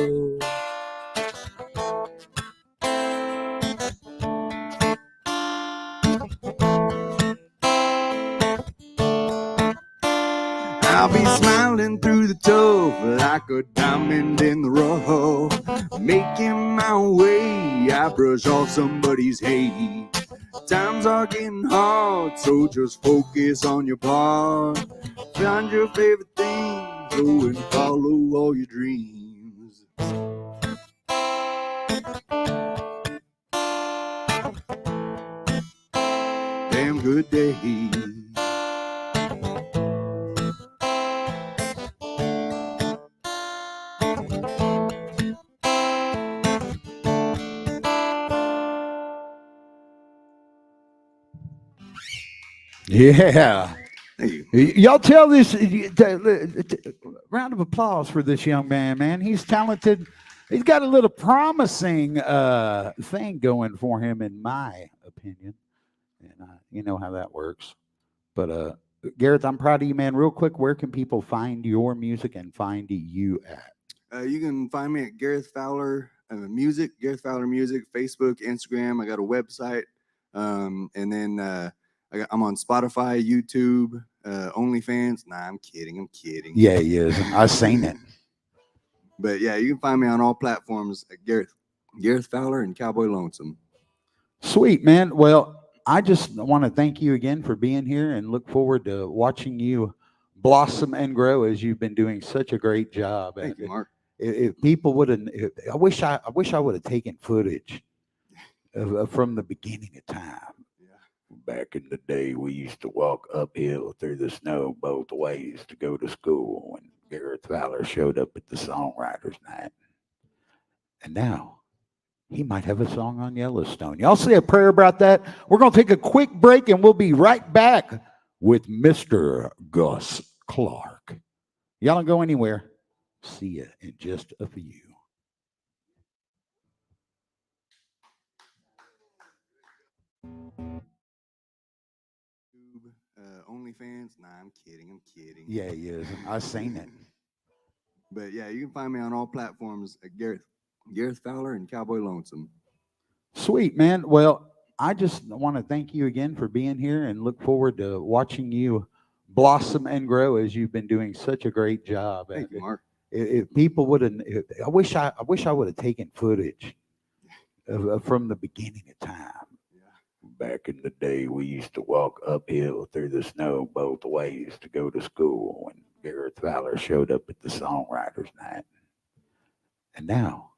S2: I'll be smiling through the tough like a diamond in the rough. Making my way, I brush off somebody's hate. Times are getting hard, so just focus on your part. Find your favorite things, go and follow all your dreams. Damn good day.
S1: Yeah.
S2: Thank you.
S1: Y'all tell this round of applause for this young man. He's talented. He's got a little promising thing going for him, in my opinion. And you know how that works. But Gareth, I'm proud of you, man. Real quick, where can people find your music and find you at?
S2: You can find me at Gareth Fowler Music, Gareth Fowler Music, Facebook, Instagram. I got a website, and then I'm on Spotify, YouTube, OnlyFans. Nah, I'm kidding.
S1: Yeah, he is. I seen it.
S2: But yeah, you can find me on all platforms at Gareth Fowler and Cowboy Lonesome.
S1: Sweet, man. Well, I just want to thank you again for being here and look forward to watching you blossom and grow as you've been doing such a great job.
S2: Thank you, Mark.
S1: If people would have, I wish I would have taken footage from the beginning of time. Back in the day, we used to walk uphill through the snow both ways to go to school when Gareth Fowler showed up at the songwriters night. And now he might have a song on Yellowstone. Y'all say a prayer about that? We're going to take a quick break and we'll be right back with Mr. Gus Clark. Y'all don't go anywhere. See you in just a few.
S2: OnlyFans. Nah, I'm kidding.
S1: Yeah, he is. I seen it.
S2: But yeah, you can find me on all platforms at Gareth Fowler and Cowboy Lonesome.
S1: Sweet, man. Well, I just want to thank you again for being here and look forward to watching you blossom and grow as you've been doing such a great job.
S2: Thank you, Mark.
S1: If people would have, I wish I would have taken footage from the beginning of time. Back in the day, we used to walk uphill through the snow both ways to go to school when Gareth Fowler showed up at the songwriters night. And now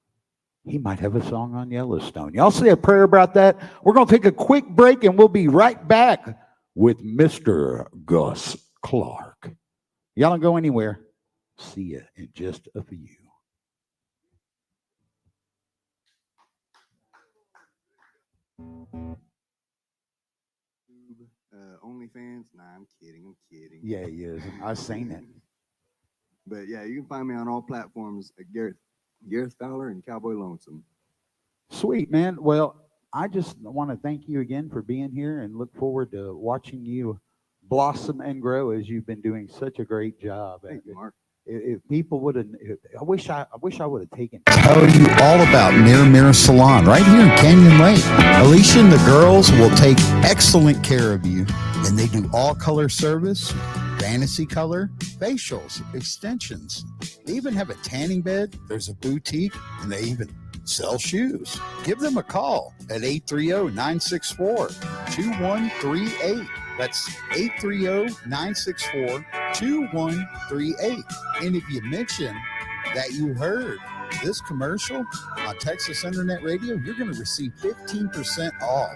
S1: he might have a song on Yellowstone. Y'all say a prayer about that? We're going to take a quick break and we'll be right back with Mr. Gus Clark. Y'all don't go anywhere. See you in just a few.
S2: OnlyFans. Nah, I'm kidding.
S1: Yeah, he is. I seen it.
S2: But yeah, you can find me on all platforms at Gareth Fowler and Cowboy Lonesome.
S1: Sweet, man. Well, I just want to thank you again for being here and look forward to watching you blossom and grow as you've been doing such a great job.
S2: Thank you, Mark.
S1: If people would have, I wish I would have taken.
S3: Tell you all about Mirror Salon right here in Canyon Lake. Alicia and the girls will take excellent care of you, and they do all color service, fantasy color, facials, extensions. They even have a tanning bed. There's a boutique, and they even sell shoes. Give them a call at 830-964-2138. That's 830-964-2138. And if you mention that you heard this commercial on Texas Internet Radio, you're going to receive 15% off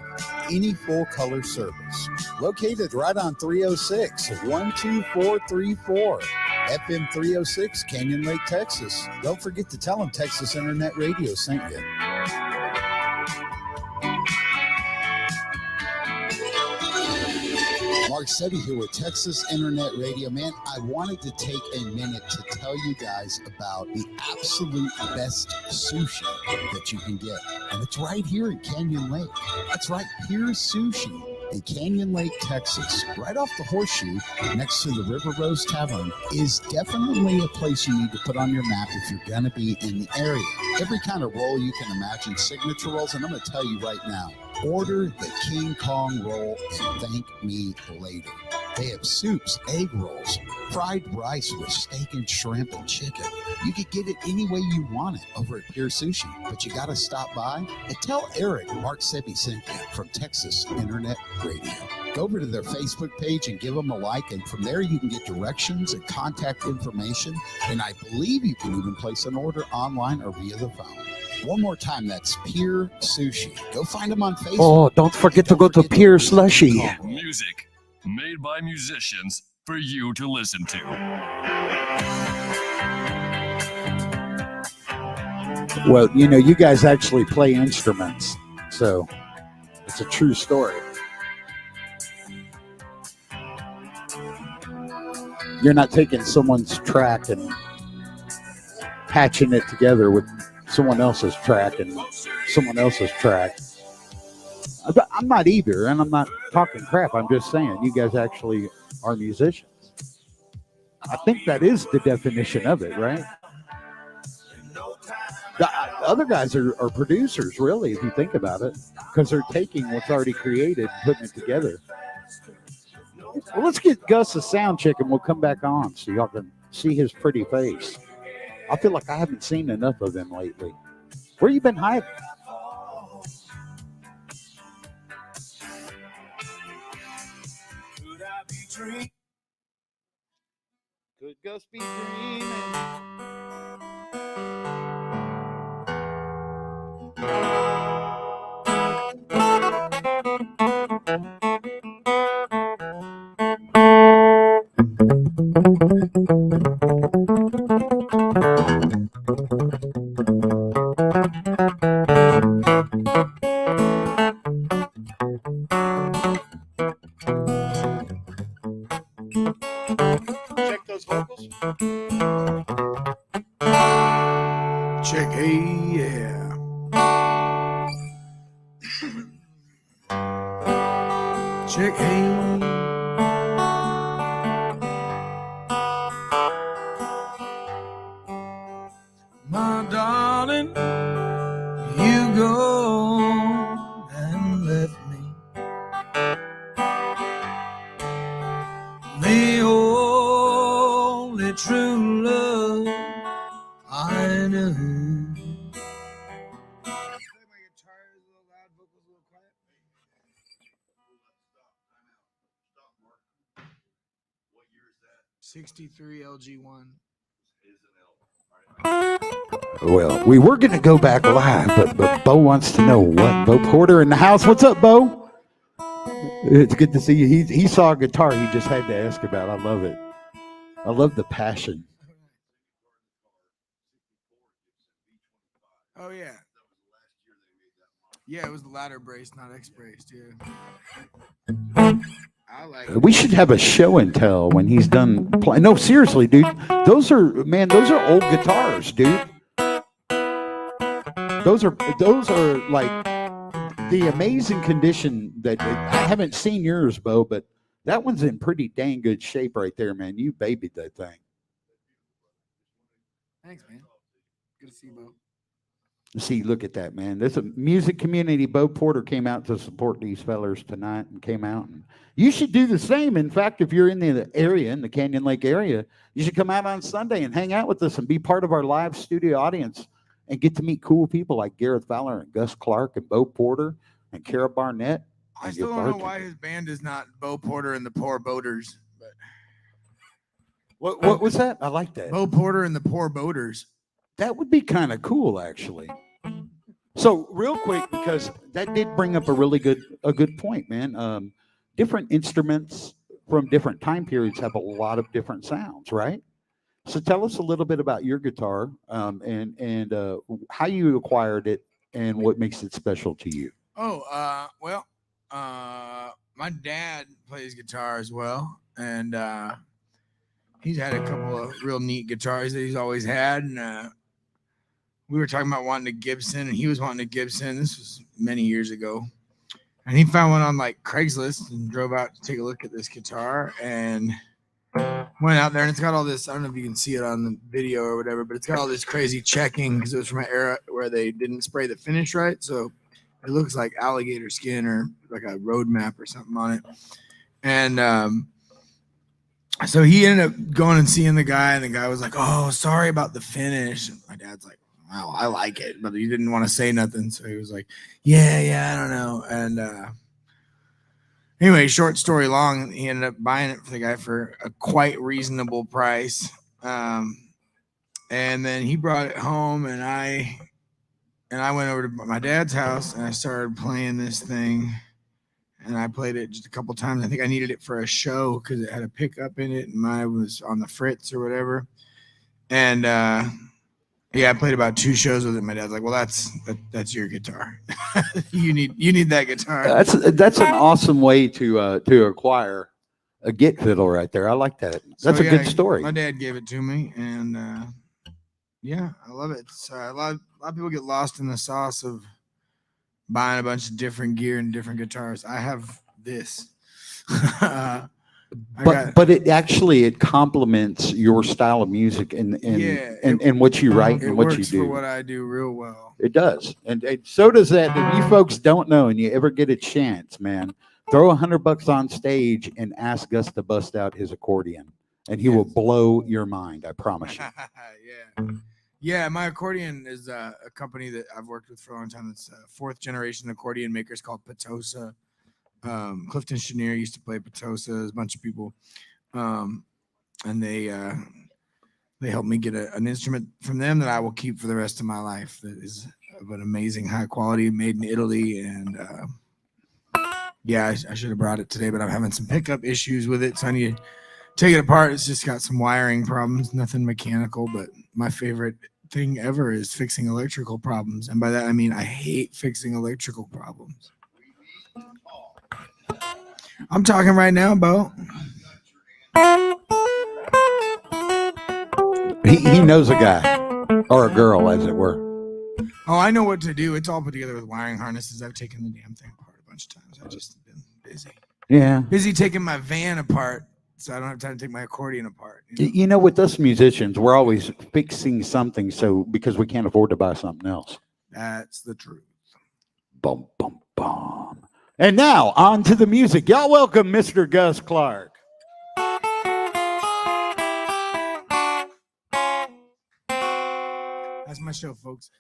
S3: any full color service. Located right on 306 12434. FM 306, Canyon Lake, Texas. Don't forget to tell them Texas Internet Radio sent you. Mark Sebby here with Texas Internet Radio. Man, I wanted to take a minute to tell you guys about the absolute best sushi that you can get. And it's right here in Canyon Lake. That's right, Pier Sushi in Canyon Lake, Texas, right off the Horseshoe next to the River Rose Tavern, is definitely a place you need to put on your map if you're going to be in the area. Every kind of roll you can imagine, signature rolls, and I'm going to tell you right now, order the King Kong roll and thank me later. They have soups, egg rolls, fried rice with steak and shrimp and chicken. You can get it any way you want it over at Pier Sushi, but you got to stop by and tell Eric Mark Sebby sent you from Texas Internet Radio. Go over to their Facebook page and give them a like, and from there you can get directions and contact information, and I believe you can even place an order online or via the phone. One more time, that's Pier Sushi. Go find them on Facebook.
S1: Oh, don't forget to go to Pier Slushy.
S4: Music made by musicians for you to listen to.
S1: Well, you know, you guys actually play instruments, so it's a true story. You're not taking someone's track and patching it together with someone else's track and someone else's track. I'm not either, and I'm not talking crap. I'm just saying you guys actually are musicians. I think that is the definition of it, right? The other guys are producers, really, if you think about it, because they're taking what's already created and putting it together. Well, let's get Gus a sound check and we'll come back on so y'all can see his pretty face. I feel like I haven't seen enough of him lately. Where you been hiding? Could Gus be dreaming? Check those vocals.
S2: Check, hey, yeah. Check, hey. My darling, you go and left me. The only true love I know. My guitar is a little loud, vocals a little quiet. 63 LG1.
S1: Well, we were going to go back live, but Bo wants to know what. Bo Porter in the house. What's up, Bo? It's good to see you. He saw a guitar he just had to ask about. I love it. I love the passion.
S2: Oh, yeah. Yeah, it was the ladder brace, not X braced. Yeah. I like it.
S1: We should have a show and tell when he's done playing. No, seriously, dude. Those are old guitars, dude. Those are like the amazing condition that I haven't seen yours, Bo, but that one's in pretty dang good shape right there, man. You babied that thing.
S2: Thanks, man. Good to see you, Bo.
S1: See, look at that, man. There's a music community. Bo Porter came out to support these fellers tonight and came out. And you should do the same. In fact, if you're in the area, in the Canyon Lake area, you should come out on Sunday and hang out with us and be part of our live studio audience and get to meet cool people like Gareth Fowler and Gus Clark and Bo Porter and Kara Barnett.
S2: I still don't know why his band is not Bo Porter and the Poor Boaters. But
S1: what was that? I like that.
S2: Bo Porter and the Poor Boaters.
S1: That would be kind of cool, actually. So, real quick, because that did bring up a good point, man. Different instruments from different time periods have a lot of different sounds, right? So, tell us a little bit about your guitar and how you acquired it and what makes it special to you.
S2: Oh, well, my dad plays guitar as well, and he's had a couple of real neat guitars that he's always had, and we were talking about wanting a Gibson, and he was wanting a Gibson. This was many years ago, and he found one on like Craigslist and drove out to take a look at this guitar and went out there, and it's got all this. I don't know if you can see it on the video or whatever, but it's got all this crazy checking because it was from an era where they didn't spray the finish right, so it looks like alligator skin or like a road map or something on it. And so he ended up going and seeing the guy, and the guy was like, "Oh, sorry about the finish." And my dad's like, "Well, I like it," but he didn't want to say nothing, so he was like, "Yeah, I don't know." And anyway, short story long, he ended up buying it for the guy for a quite reasonable price, and then he brought it home, and I went over to my dad's house, and I started playing this thing. And I played it just a couple times. I think I needed it for a show because it had a pickup in it, and mine was on the Fritz or whatever. And yeah, I played about 2 shows with it. My dad's like, "Well, that's your guitar. you need that guitar."
S1: That's an awesome way to acquire a Git fiddle right there. I like that. That's a good story.
S2: My dad gave it to me, and yeah, I love it. So a lot of people get lost in the sauce of buying a bunch of different gear and different guitars. I have this.
S1: but it actually it complements your style of music and what you write and what you do.
S5: It works for what I do real well.
S1: It does, and so does that. If you folks don't know, and you ever get a chance, man, throw $100 on stage and ask Gus to bust out his accordion, and he will blow your mind. I promise you.
S5: Yeah, my accordion is a company that I've worked with for a long time. It's a 4th generation accordion makers called Petosa. Clifton Chenier used to play Petosa. There's a bunch of people, and they helped me get an instrument from them that I will keep for the rest of my life. That is of an amazing high quality, made in Italy. And yeah, I should have brought it today, but I'm having some pickup issues with it, so I need to take it apart. It's just got some wiring problems, nothing mechanical. But my favorite thing ever is fixing electrical problems, and by that I mean I hate fixing electrical problems. I'm talking right now, Bo.
S1: He knows a guy or a girl, as it were.
S5: Oh, I know what to do. It's all put together with wiring harnesses. I've taken the damn thing apart a bunch of times. I've just been busy.
S1: Yeah.
S5: Busy taking my van apart, so I don't have time to take my accordion apart.
S1: You know, with us musicians, we're always fixing something because we can't afford to buy something else.
S5: That's the truth.
S1: Bum, bum, bum. And now, on to the music. Y'all welcome Mr. Gus Clark.
S5: That's my show, folks.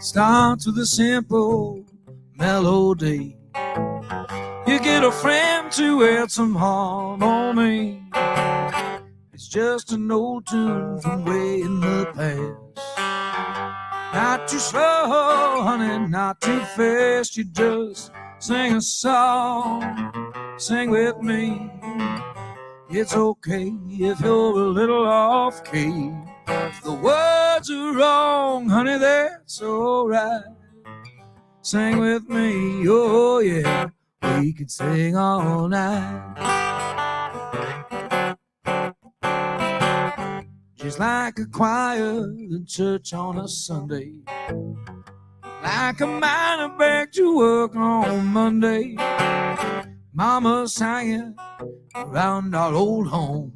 S5: Starts with a simple melody. You get a friend to add some harmony. It's just an old tune from way in the past. Not too slow, honey, not too fast. You just sing a song, sing with me. It's okay if you're a little off key. If the words are wrong, honey, that's alright. Sing with me, oh yeah. We could sing all night. Just like a choir in church on a Sunday. Like a miner back to work on Monday. Mama sang it around our old home.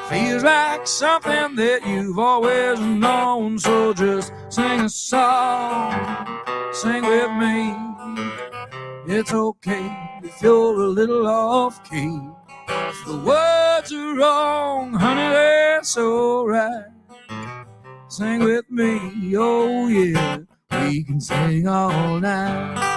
S5: Feels like something that you've always known. So just sing a song, sing with me. It's okay if you're a little off key. If the words are wrong, honey, that's alright. Sing with me, oh yeah, we can sing all night.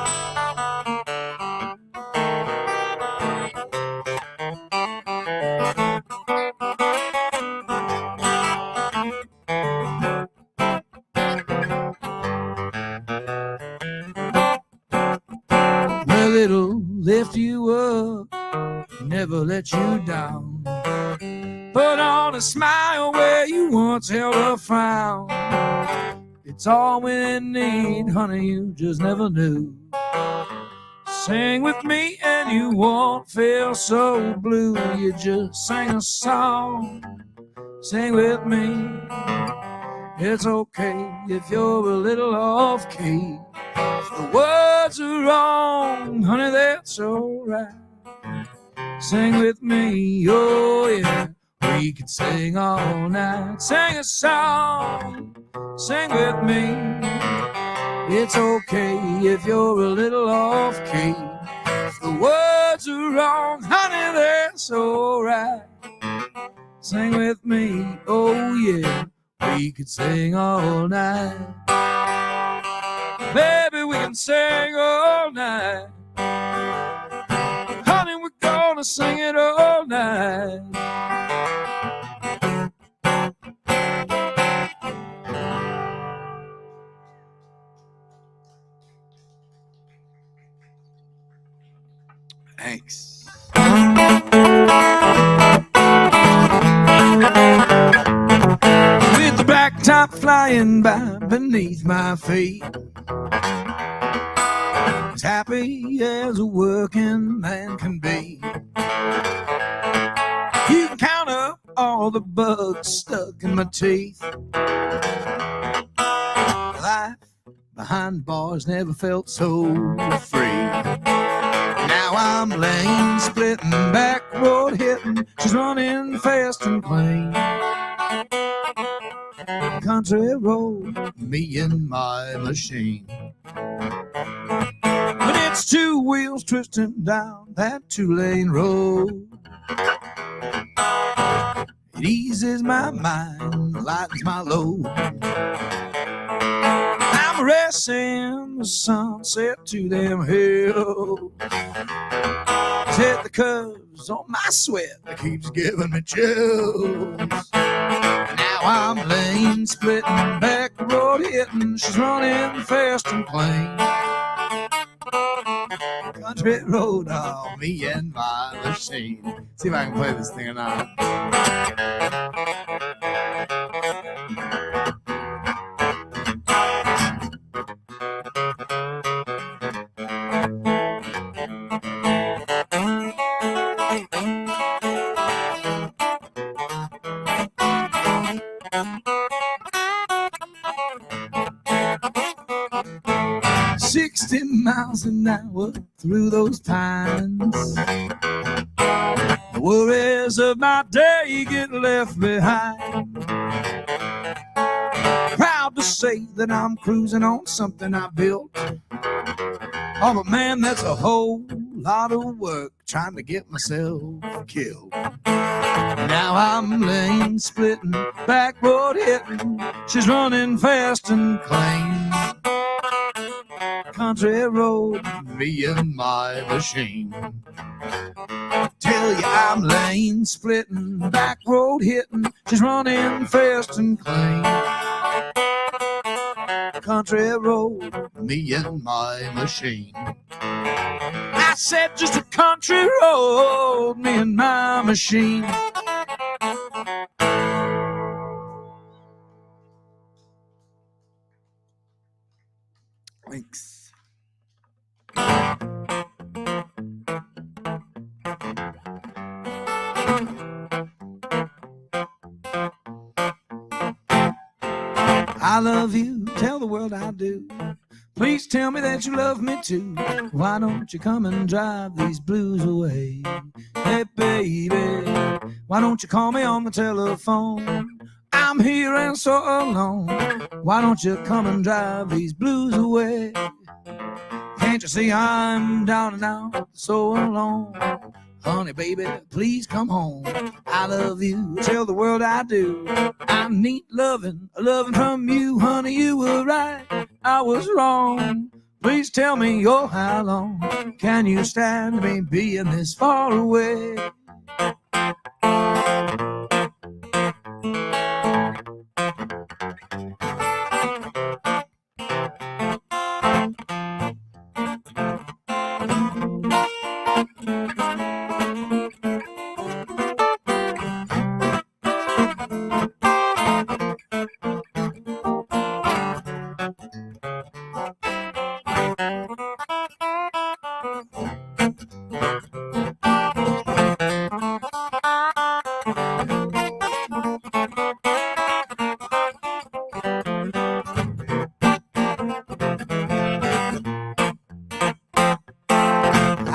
S5: Well, it'll lift you up, never let you down. Put on a smile where you once held a frown. It's all we need, honey, you just never knew. Sing with me and you won't feel so blue. You just sing a song, sing with me. It's okay if you're a little off key. If the words are wrong, honey, that's alright. Sing with me, oh yeah, we can sing all night. Sing a song, sing with me. It's okay if you're a little off key. If the words are wrong, honey, that's alright. Sing with me, oh yeah, we could sing all night. Baby, we can sing all night. Honey, we're gonna sing it all night. Thanks. With the black top flying by beneath my feet, as happy as a working man can be. You can count up all the bugs stuck in my teeth. Life behind bars never felt so free. Now I'm lane splitting, back road hitting. She's running fast and clean. Country road, me and my machine. When it's two wheels twisting down that 2-lane road, it eases my mind, lightens my load. I'm racing the sunset to them hills. Hit the curves on my sweat that keeps giving me chills. Now I'm lane splitting, back road hitting. She's running fast and clean. Country road, oh, me and my machine. See if I can play this thing or not. 60 miles an hour through those pines. The worries of my day get left behind. Proud to say that I'm cruising on something I built. Oh, but man, that's a whole lot of work trying to get myself killed. Now I'm lane splitting, back road hitting. She's running fast and clean. Country road, me and my machine. Tell you I'm lane splitting, back road hitting. She's running fast and clean. Country road, me and my machine. I said just a country road, me and my machine. Thanks. I love you, tell the world I do. Please tell me that you love me too. Why don't you come and drive these blues away? Hey baby, why don't you call me on the telephone? I'm here and so alone. Why don't you come and drive these blues away? Can't you see I'm down and out, so alone? Honey, baby, please come home. I love you, tell the world I do. I need loving from you. Honey, you were right, I was wrong. Please tell me, oh, how long can you stand me being this far away?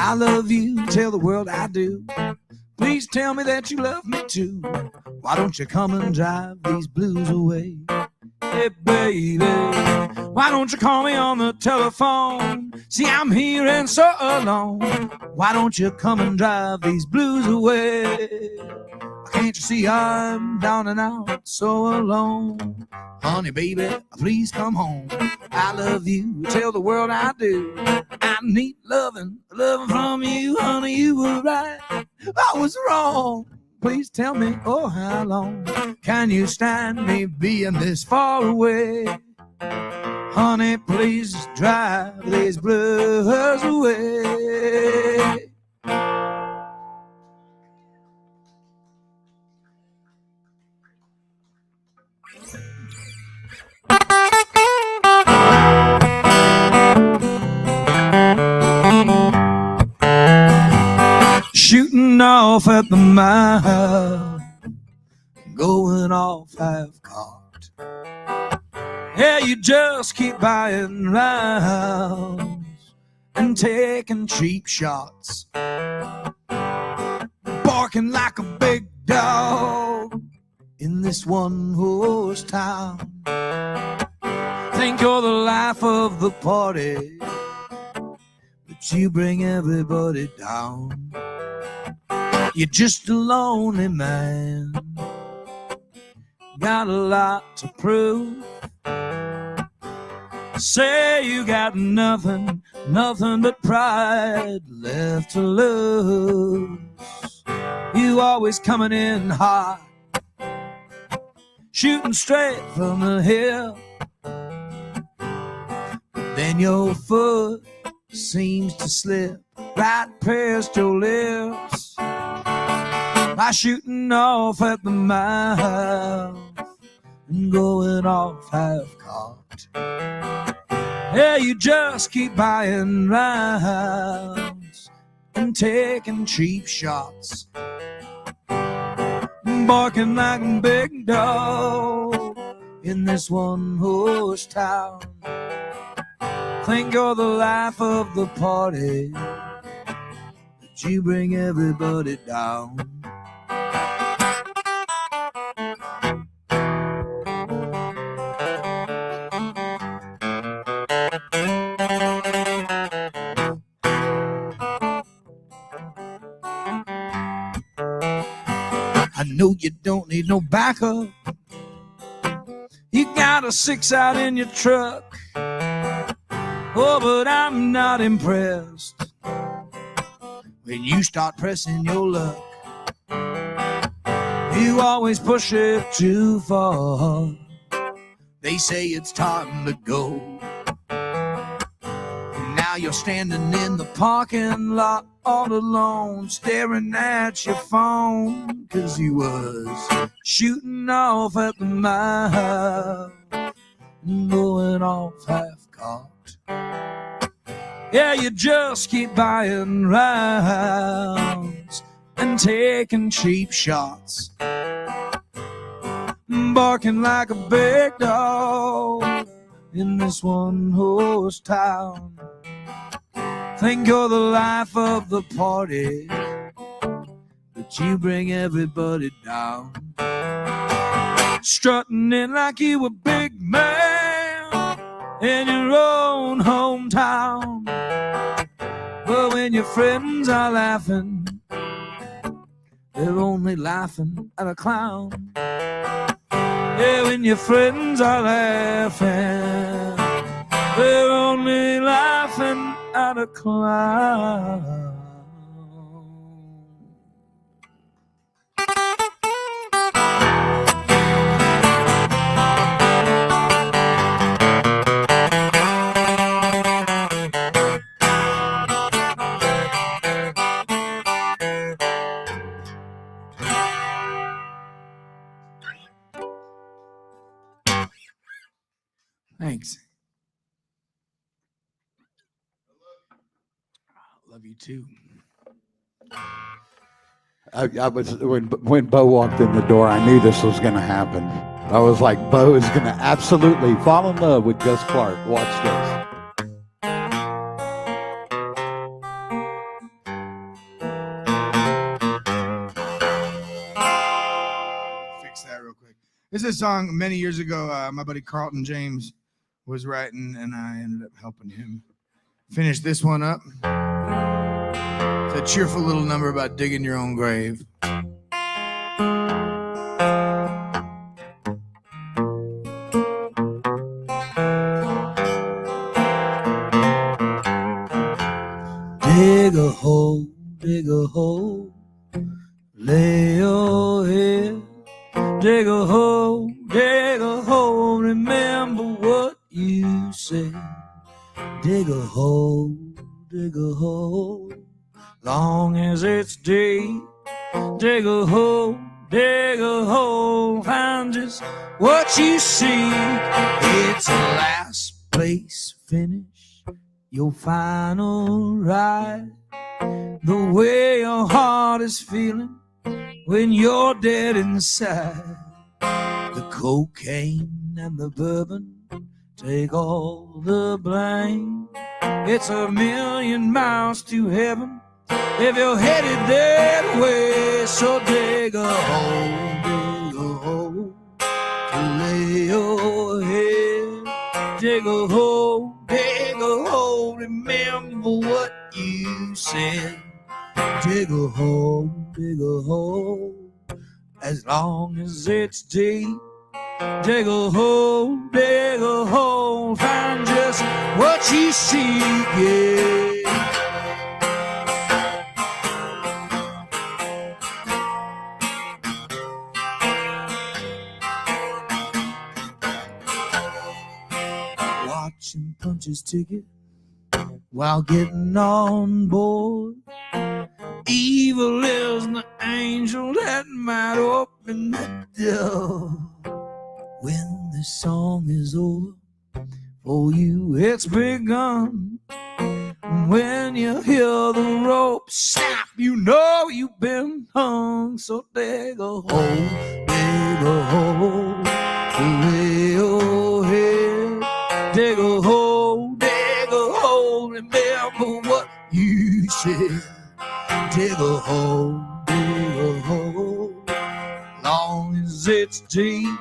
S5: I love you, tell the world I do. Please tell me that you love me too. Why don't you come and drive these blues away? Hey baby, why don't you call me on the telephone? See, I'm here and so alone. Why don't you come and drive these blues away? Can't you see I'm down and out, so alone? Honey, baby, please come home. I love you, tell the world I do. I need loving from you. Honey, you were right, I was wrong. Please tell me, oh, how long can you stand me being this far away? Honey, please drive these blues away. Shooting off at the mile, Yeah, you just keep buying rounds and taking cheap shots, barking like a big dog in this one-horse town. Think you're the life of the party, but you bring everybody down. You're just a lonely man, got a lot to prove. Say you got nothing but pride left to lose. You always coming in hot, shooting straight from the hip. Then your foot seems to slip right past your lips, by shooting off at the mouth and going off half-cocked. Yeah, you just keep buying rounds and taking cheap shots, barking like a big dog in this one-horse town. Think you're the life of the party, but you bring everybody down. I know you don't need no backup. You got a 6 out in your truck. Oh, but I'm not impressed when you start pressing your luck. You always push it too far. They say it's time to go. Now you're standing in the parking lot all alone, staring at your phone, 'cause you was shooting off at the mouth and going off half-cocked. Yeah, you just keep buying rounds and taking cheap shots, barking like a big dog in this one-horse town. Think you're the life of the party, but you bring everybody down. Strutting in like you a big man in your own hometown. But when your friends are laughing, they're only laughing at a clown. Yeah, when your friends are laughing, they're only laughing at a clown. Thanks. Love you too.
S1: I was when Bo walked in the door, I knew this was going to happen. I was like, Bo is going to absolutely fall in love with Gus Clark. Watch this.
S6: Fix that real quick. This is a song many years ago my buddy Carlton James was writing, and I ended up helping him finish this one up. It's a cheerful little number about digging your own grave.
S5: Dig a hole, lay your head. Dig a hole, remember what you said. Dig a hole, long as it's deep. Dig a hole, find just what you seek. It's a last place finish, your final ride. The way your heart is feeling when you're dead inside. The cocaine and the bourbon take all the blame. It's 1,000,000 miles to heaven if you're headed that way. So dig a hole to lay your head. Dig a hole, remember what you said. Dig a hole, as long as it's deep. Dig a hole, find just what you seek, yeah. Watching punches ticket while getting on board. Evil is the angel that might open the door. When this song is over, for you it's begun. When you hear the rope snap, you know you've been hung. So dig a hole, lay your head. Dig a hole, remember what you said. Dig a hole, long as it's deep.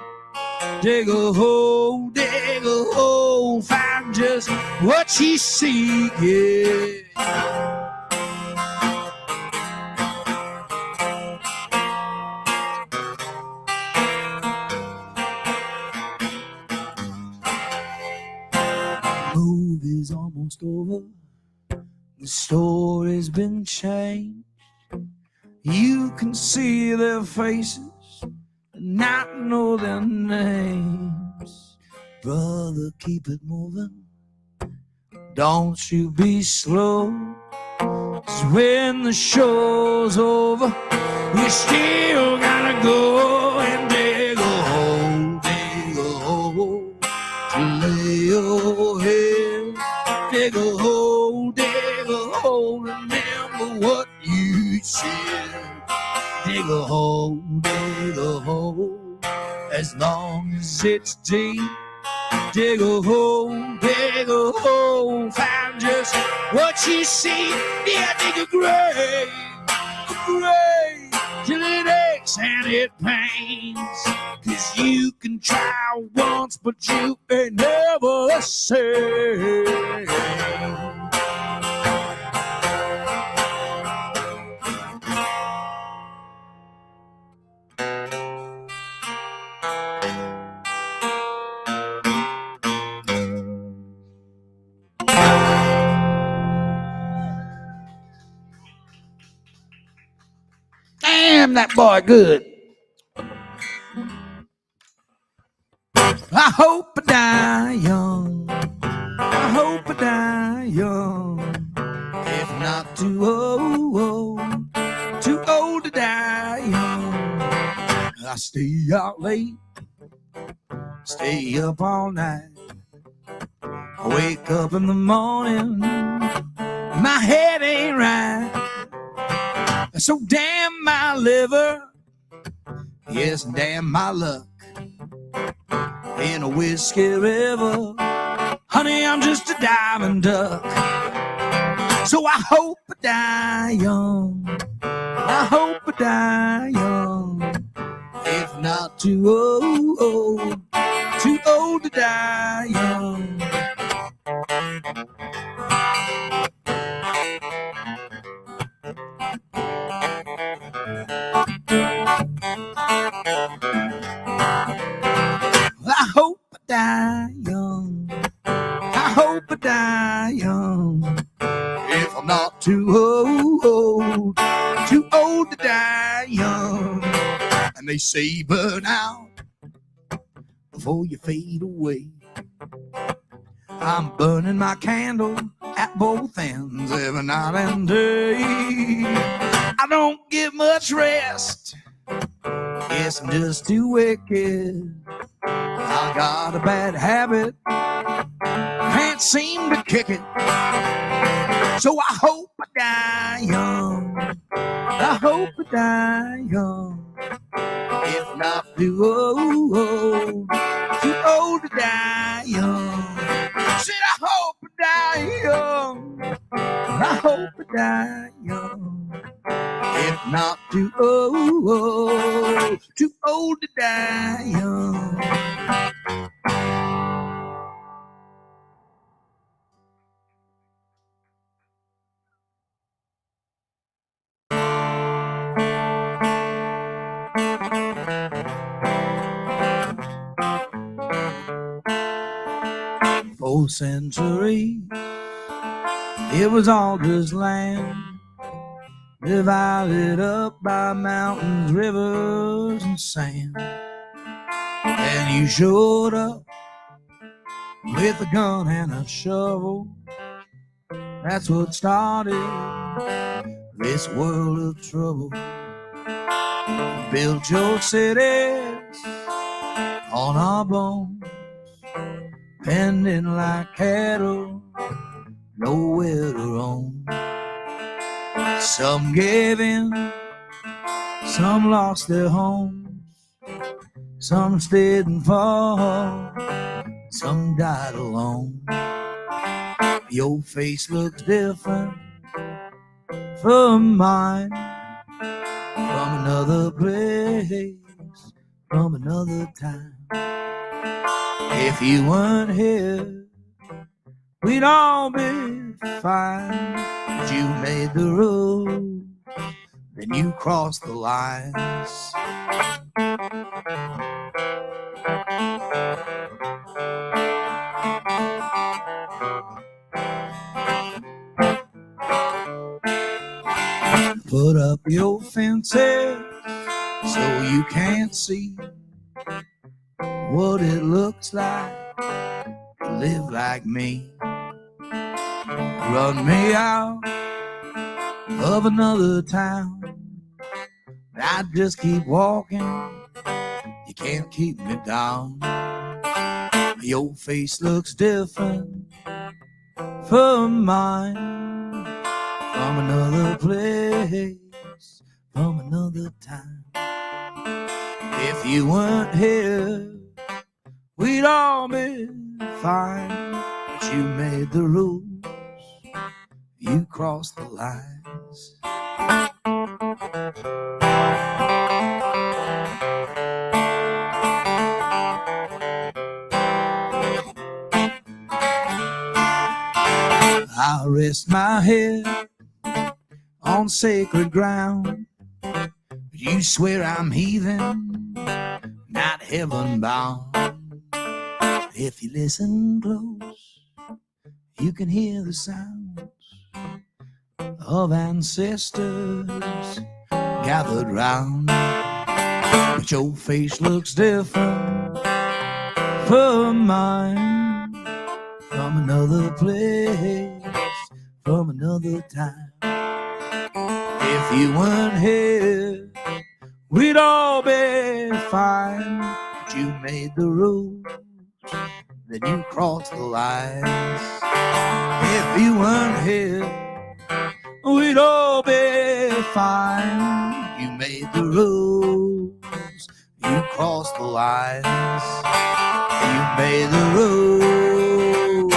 S5: Dig a hole, find just what you seek, yeah. Movie's almost over, the story's been changed. You can see their faces, not know their names. Brother, keep it moving, don't you be slow. 'Cause when the show's over, you still gotta go and dig a hole to lay your head. Dig a hole, remember what you said. Dig a hole, as long as it's deep. Dig a hole, find just what you see. Yeah, dig a grave till it aches and it pains. 'Cause you can try once, but you ain't never the same.
S1: Damn, that boy good.
S5: I hope I die young. I hope I die young. If not too old to die young. I stay out late, stay up all night. I wake up in the morning, my head ain't right. So damn my liver, yes, damn my luck. In a whiskey river, honey, I'm just a diving duck. So I hope I die young. I hope I die young. If not too old to die young. I hope I die young. I hope I die young. If I'm not too old to die young. And they say burn out before you fade away. I'm burning my candle at both ends every night and day. I don't get much rest. Yes, I'm just too wicked. I got a bad habit, can't seem to kick it. So I hope I die young. I hope I die young. If not too old to die young. hope to die young, if not too old to die young. For centuries, it was all just land, divided up by mountains, rivers, and sand. And you showed up with a gun and a shovel. That's what started this world of trouble. Built your cities on our bones, pending like cattle, nowhere to roam. Some gave in, some lost their homes, some stayed and fought, some died alone. Your face looks different from mine, from another place, from another time. If you weren't here, we'd all be fine. But you made the rules, then you crossed the lines. Put up your fences so you can't see what it looks like to live like me. Run me out of another town, I just keep walking, you can't keep me down. Your face looks different from mine, from another place, from another time. If you weren't here, we'd all be fine. But you made the rules, you crossed the lines. I rest my head on sacred ground, but you swear I'm heathen, not heaven bound. If you listen close, you can hear the sounds of ancestors gathered round. But your face looks different from mine, from another place, from another time. If you weren't here, we'd all be fine. But you made the rules, then you crossed the lines. If you weren't here, we'd all be fine. You made the rules, you crossed the lines. You made the rules,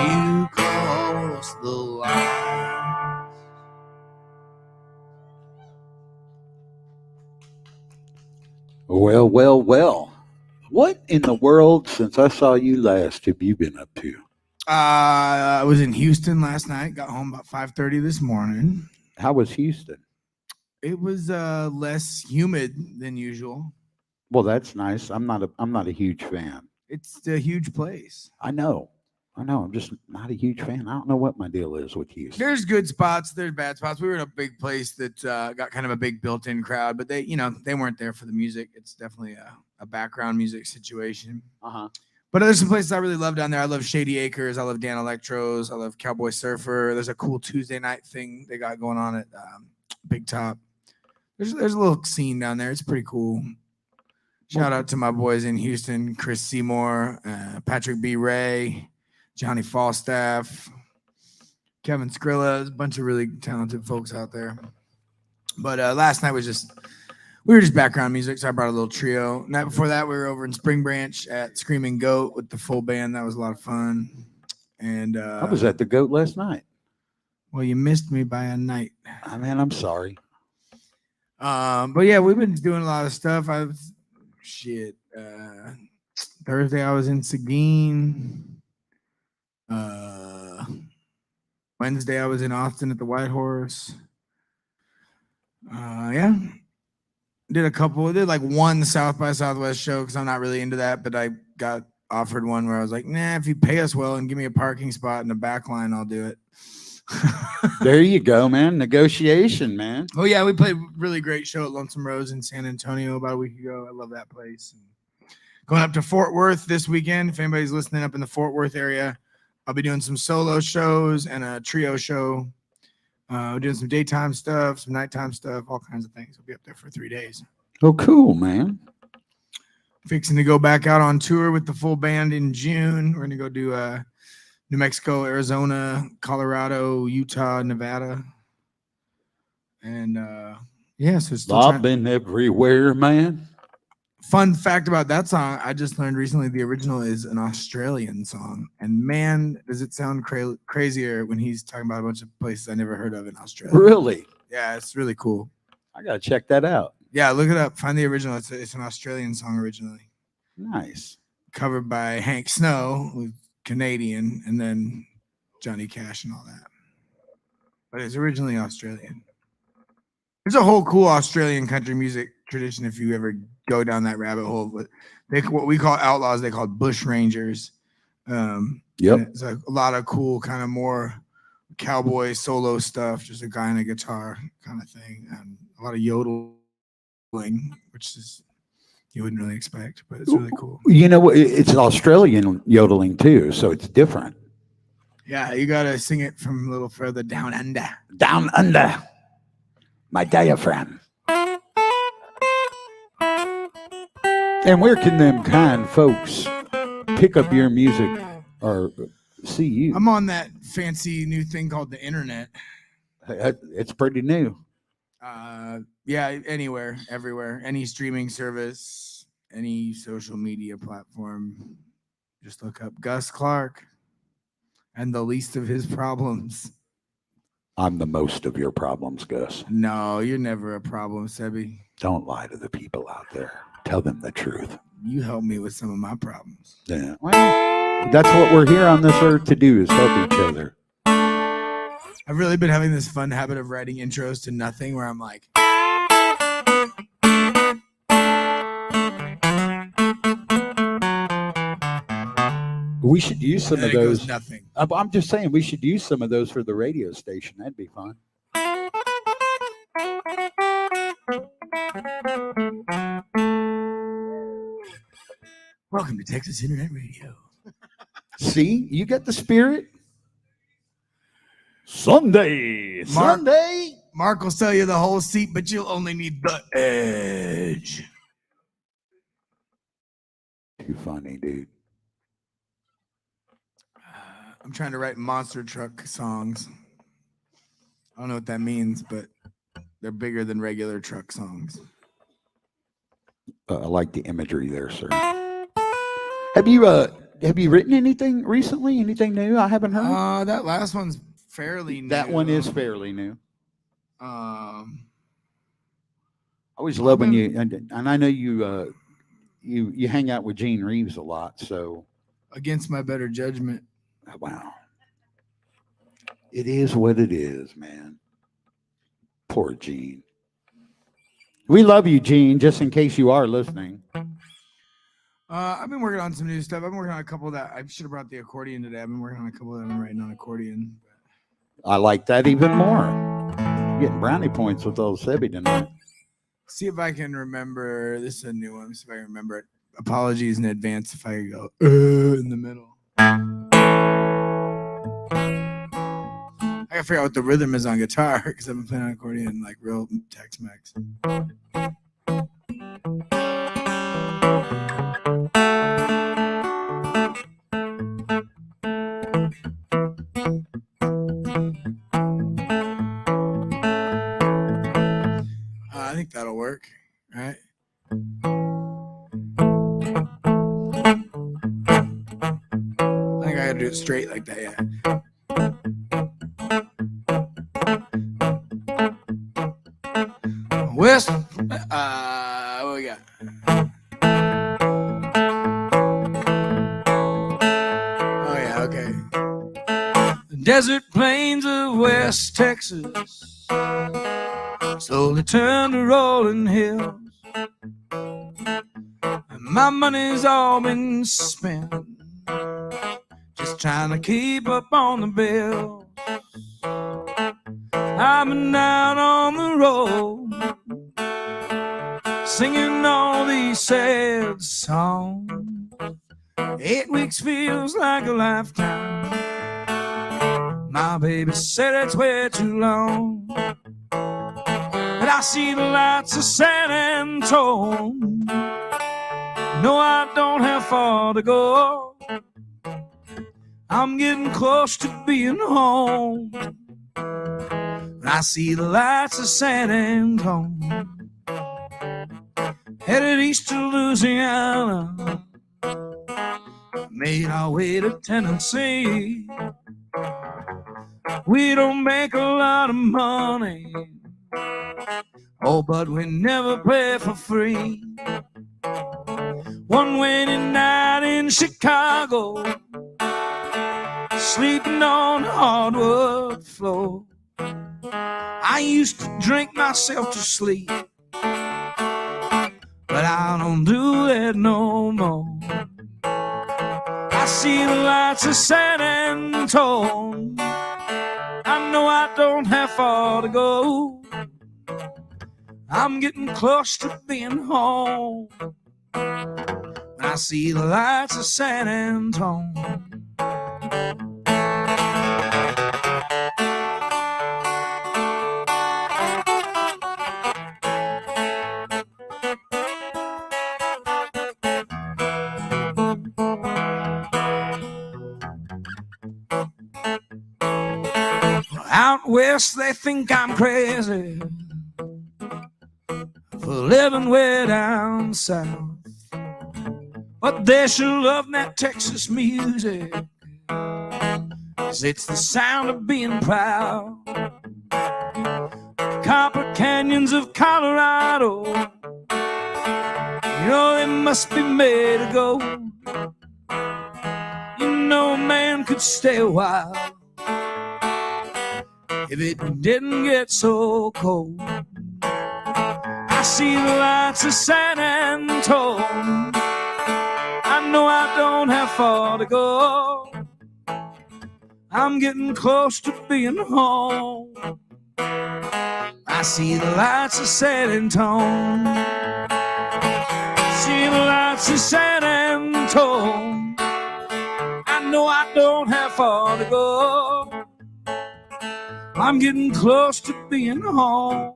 S5: you crossed the lines.
S1: Well, well, well. What in the world, since I saw you last, have you been up to?
S6: I was in Houston last night. Got home about 5:30 this morning.
S1: How was Houston?
S6: It was less humid than usual.
S1: Well, that's nice. I'm not a huge fan.
S6: It's a huge place.
S1: I know. I'm just not a huge fan. I don't know what my deal is with Houston.
S6: There's good spots. There's bad spots. We were in a big place that got kind of a big built-in crowd, but they weren't there for the music. It's definitely a background music situation. But there's some places I really love down there. I love Shady Acres. I love Dan Electros. I love Cowboy Surfer. There's a cool Tuesday night thing they got going on at Big Top. There's a little scene down there. It's pretty cool. Shout out to my boys in Houston, Chris Seymour, Patrick B. Ray, Johnny Falstaff, Kevin Skrilla, a bunch of really talented folks out there. But last night was we were just background music, so I brought a little trio. Night before that, we were over in Spring Branch at Screaming Goat with the full band. That was a lot of fun. And
S1: I was at the Goat last night.
S6: Well, you missed me by a night.
S1: I mean, I'm sorry.
S6: But yeah, we've been doing a lot of stuff. Thursday I was in Seguin. Wednesday I was in Austin at the White Horse. Yeah. Did like one South by Southwest show because I'm not really into that, but I got offered one where I was like, nah, if you pay us well and give me a parking spot in the back line, I'll do it.
S1: There you go, man. Negotiation, man.
S6: Oh yeah, we played a really great show at Lonesome Rose in San Antonio about a week ago. I love that place. Going up to Fort Worth this weekend. If anybody's listening up in the Fort Worth area, I'll be doing some solo shows and a trio show. Doing some daytime stuff, some nighttime stuff, all kinds of things. I'll be up there for 3 days.
S1: Oh, cool, man.
S6: Fixing to go back out on tour with the full band in June. We're going to go do New Mexico, Arizona, Colorado, Utah, Nevada. And yeah, so still
S1: I've been everywhere, man.
S6: Fun fact about that song, I just learned recently the original is an Australian song. And man, does it sound crazier when he's talking about a bunch of places I never heard of in Australia.
S1: Really?
S6: Yeah, it's really cool.
S1: I got to check that out.
S6: Yeah, look it up. Find the original. It's an Australian song originally.
S1: Nice.
S6: Covered by Hank Snow, who's Canadian, and then Johnny Cash and all that. But it's originally Australian. There's a whole cool Australian country music tradition if you ever go down that rabbit hole. But what we call outlaws, they call bush rangers.
S1: Yep.
S6: It's a lot of cool kind of more cowboy solo stuff, just a guy and a guitar kind of thing, and a lot of yodeling, which is you wouldn't really expect, but it's really cool.
S1: You know, it's Australian yodeling too, so it's different.
S6: Yeah, you gotta sing it from a little further down under.
S1: Down under my diaphragm. And where can them kind folks pick up your music or see you?
S6: I'm on that fancy new thing called the internet.
S1: It's pretty new.
S6: Yeah, anywhere, everywhere, any streaming service, any social media platform. Just look up Gus Clark and the least of his problems.
S1: I'm the most of your problems, Gus.
S6: No, you're never a problem, Sebby.
S1: Don't lie to the people out there. Tell them the truth.
S6: You help me with some of my problems.
S1: Yeah. Well, that's what we're here on this earth to do, is help each other.
S6: I've really been having this fun habit of writing intros to nothing where I'm like,
S1: we should use some of those.
S6: Nothing.
S1: I'm just saying we should use some of those for the radio station. That'd be fun.
S6: Welcome to Texas Internet Radio.
S1: See, you get the spirit. Sunday.
S6: Mark will sell you the whole seat, but you'll only need the edge.
S1: Too funny, dude.
S6: I'm trying to write monster truck songs. I don't know what that means, but they're bigger than regular truck songs.
S1: I like the imagery there, sir. Have you written anything recently? Anything new? I haven't heard.
S6: That last one's fairly new.
S1: That one is fairly new.
S6: I
S1: always love when you and I know you hang out with Gene Reeves a lot. So
S6: against my better judgment.
S1: Wow. It is what it is, man. Poor Gene. We love you, Gene, just in case you are listening.
S6: I've been working on some new stuff. I've been working on a couple that I should have brought the accordion today. I've been working on a couple that I've been writing on accordion.
S1: I like that even more. Getting brownie points with old Sebby tonight.
S6: See if I can remember. This is a new one. See if I can remember it. Apologies in advance if I go in the middle. I gotta figure out what the rhythm is on guitar because I've been playing on accordion like real Tex-Mex. I think that'll work, right? I think I gotta do it straight like that, yeah.
S5: West, what we got? Oh yeah, okay. The desert plains of West Texas slowly turn to rolling hills. And my money's all been spent just trying to keep up on the bills. I've been out on the road singing all these sad songs. 8 weeks feels like a lifetime. My baby said it's way too long. But I see the lights of San Antone. No, I don't have far to go. I'm getting close to being home. I see the lights of San Antone. Headed east to Louisiana. Made our way to Tennessee. We don't make a lot of money. Oh, but we never play for free. One windy night in Chicago, sleeping on the hardwood floor. I used to drink myself to sleep, but I don't do that no more. I see the lights of San Antone. I know I don't have far to go. I'm getting close to being home. I see the lights of San Antone. Out west they think I'm crazy for living way down south, but they sure love that Texas music, 'cause it's the sound of being proud. Copper canyons of Colorado, you know they must be made of gold. You know a man could stay a while if it didn't get so cold. I see the lights of San Antone. I know I don't have far to go. I'm getting close to being home. I see the lights of San Antone. See the lights of San Antone. I know I don't have far to go. I'm getting close to being home.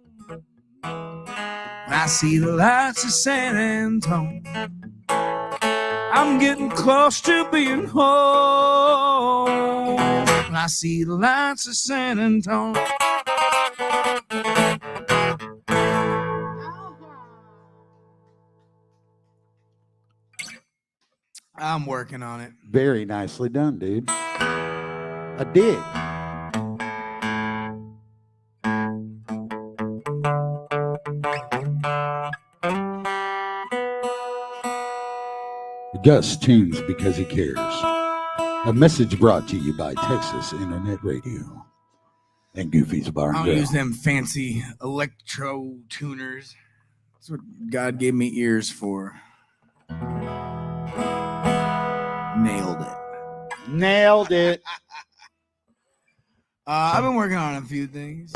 S5: I see the lights of San Antone. I'm getting close to being home. I see the lights of San Antone. I'm working on it.
S1: Very nicely done, dude. A dig. Gus tunes because he cares. A message brought to you by Texas Internet Radio and Goofy's Bar and
S6: I don't
S1: Grill.
S6: use them fancy electro tuners. That's what God gave me ears for. Nailed it.
S1: Nailed it.
S6: I've been working on a few things.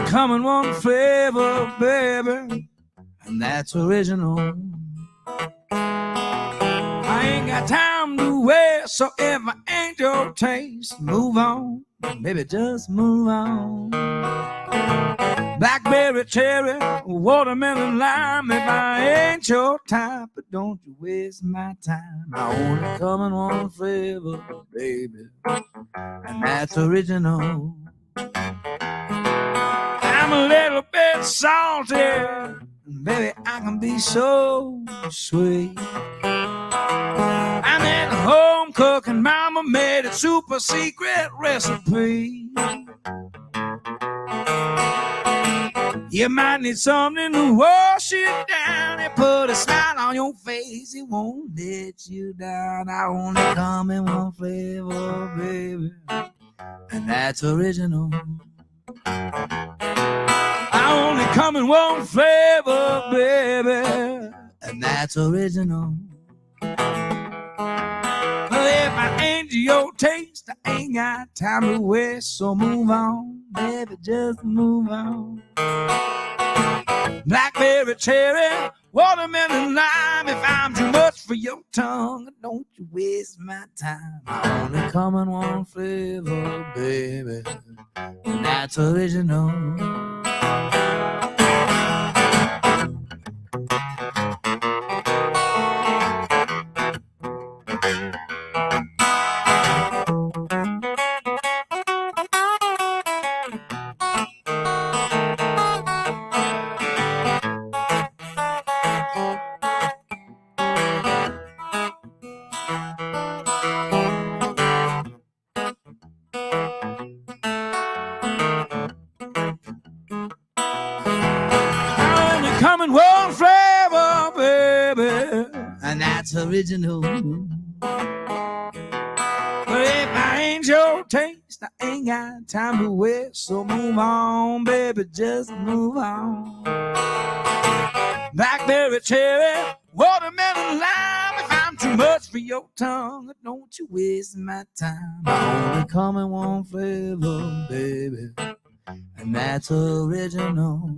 S6: Come in one flavor, baby, and that's original. I ain't got time to waste, so if I ain't
S5: ain't your taste, move on, baby, just move on. Blackberry, cherry, watermelon, lime. If I ain't your type, but don't you waste my time. I only come in one flavor, baby, and that's original. I'm a little bit salty, baby, I can be so sweet. I'm at home cooking, mama made a super secret recipe. You might need something to wash it down and put a smile on your face. It won't let you down. I only come in one flavor, baby, and that's original. I only come in one flavor, baby, and that's original. Well, if I ain't your taste, I ain't got time to waste, so move on, baby, just move on. Blackberry, cherry, watermelon, lime. If I'm too much for your tongue, don't you waste my time. I only come in one flavor, baby, and that's original. Coming one flavor, baby, and that's original. But if I ain't your taste, I ain't got time to waste, so move on, baby, just move on. Blackberry, cherry, watermelon, lime. If I'm too much for your tongue, don't you waste my time. I only come in one flavor, baby, and that's original.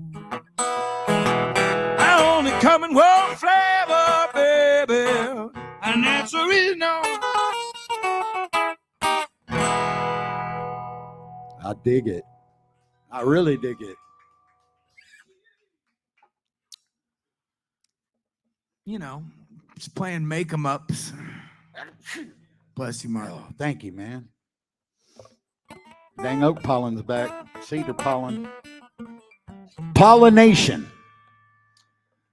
S5: I only come in one flavor, baby, and that's original.
S1: I dig it. I really dig it.
S6: You know, just playing make 'em ups. Bless you, Mark.
S1: Oh, thank you, man. Dang oak pollen's back. Cedar pollen. Pollination,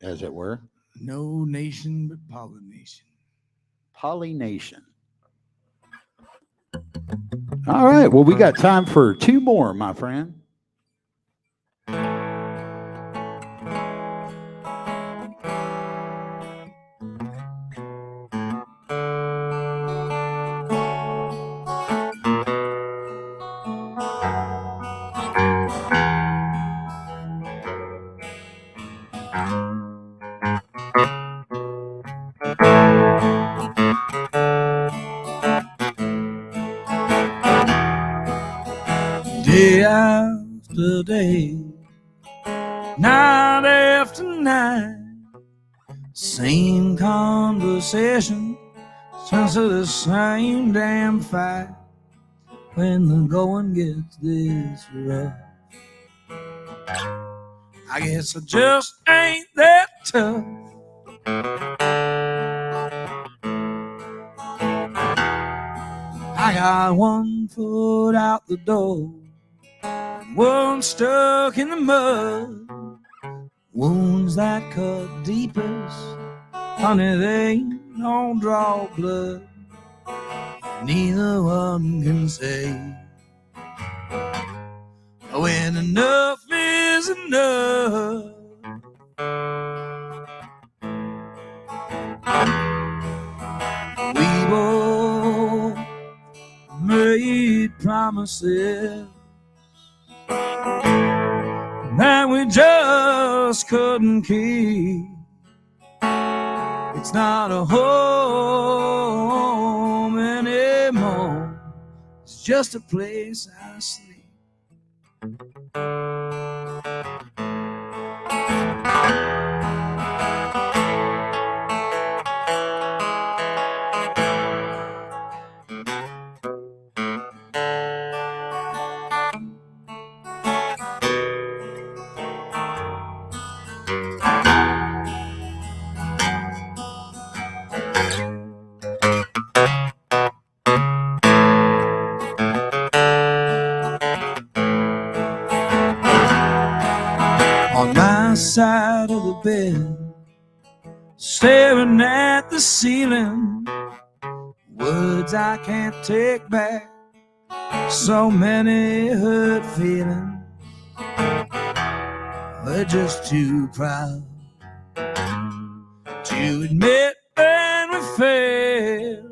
S1: as it were.
S6: No nation but pollination.
S1: Pollination. All right. Well, we got time for two more, my friend.
S5: Day after day, night after night, same conversation turns to the same damn fight. When the going gets this rough, I guess I just ain't that tough. I got one foot out the door, one stuck in the mud. Wounds that cut deepest, honey, they don't draw blood. Neither one can say when enough is enough. We both made promises that we just couldn't keep. It's not a home anymore, it's just a place I sleep. side of the bed, staring at the ceiling. Words I can't take back, so many hurt feelings. We're just too proud to admit when we fail.